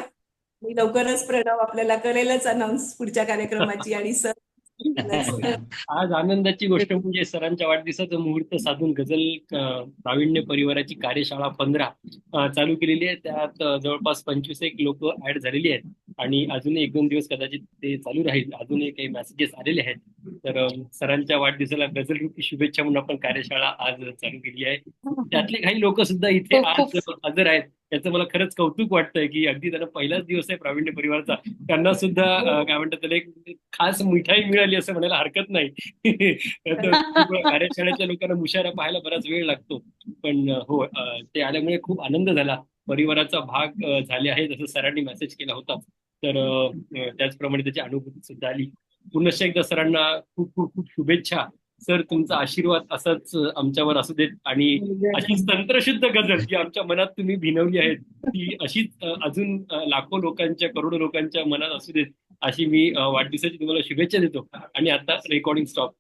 मी लवकरच प्रणव आपल्याला करेलच अनाउन्स पुढच्या कार्यक्रमाची. आणि सर आज आनंदाची गोष्ट म्हणजे सरांच्या वाढदिवसाचं मुहूर्त साधून गझल प्रावीण्य परिवाराची कार्यशाळा 15 चालू केलेली आहे. त्यात जवळपास 25 लोक ऍड झालेली आहेत आणि अजून 1-2 दिवस कदाचित ते चालू राहील. अजूनही काही मेसेजेस आलेले आहेत. तर सरांच्या वाढदिवसाला गझल रूपी शुभेच्छा म्हणून आपण कार्यशाळा आज चालू केली आहे. त्यातले काही लोक सुद्धा इथे आज हजर आहेत. त्याचं मला खरंच कौतुक वाटतंय की अगदी त्यांना पहिलाच दिवस आहे प्रावीण्य परिवाराचा, त्यांना सुद्धा काय म्हणतात त्याला एक खास मिठाई मिळाली असं म्हणायला हरकत नाही. कार्यशाळेच्या लोकांना मुशायरा पाहायला बराच वेळ लागतो, पण हो ते आल्यामुळे खूप आनंद झाला. परिवाराचा भाग झाले आहे जसं सरांनी मेसेज केला होता. तर त्याचप्रमाणे त्याची अनुभूती सुद्धा आली. पुनश्च एकदा सरांना खूप खूप खूप शुभेच्छा. सर तुमचा आशीर्वाद असाच आमच्यावर असू देत आणि अशीच तंत्रशुद्ध गझल जी आमच्या मनात तुम्ही भिनवली आहेत ती अशीच अजून लाखो लोकांच्या करोडो लोकांच्या मनात असू देत अशी मी वाढदिवसाची तुम्हाला शुभेच्छा देतो. आणि आता रेकॉर्डिंग स्टॉप.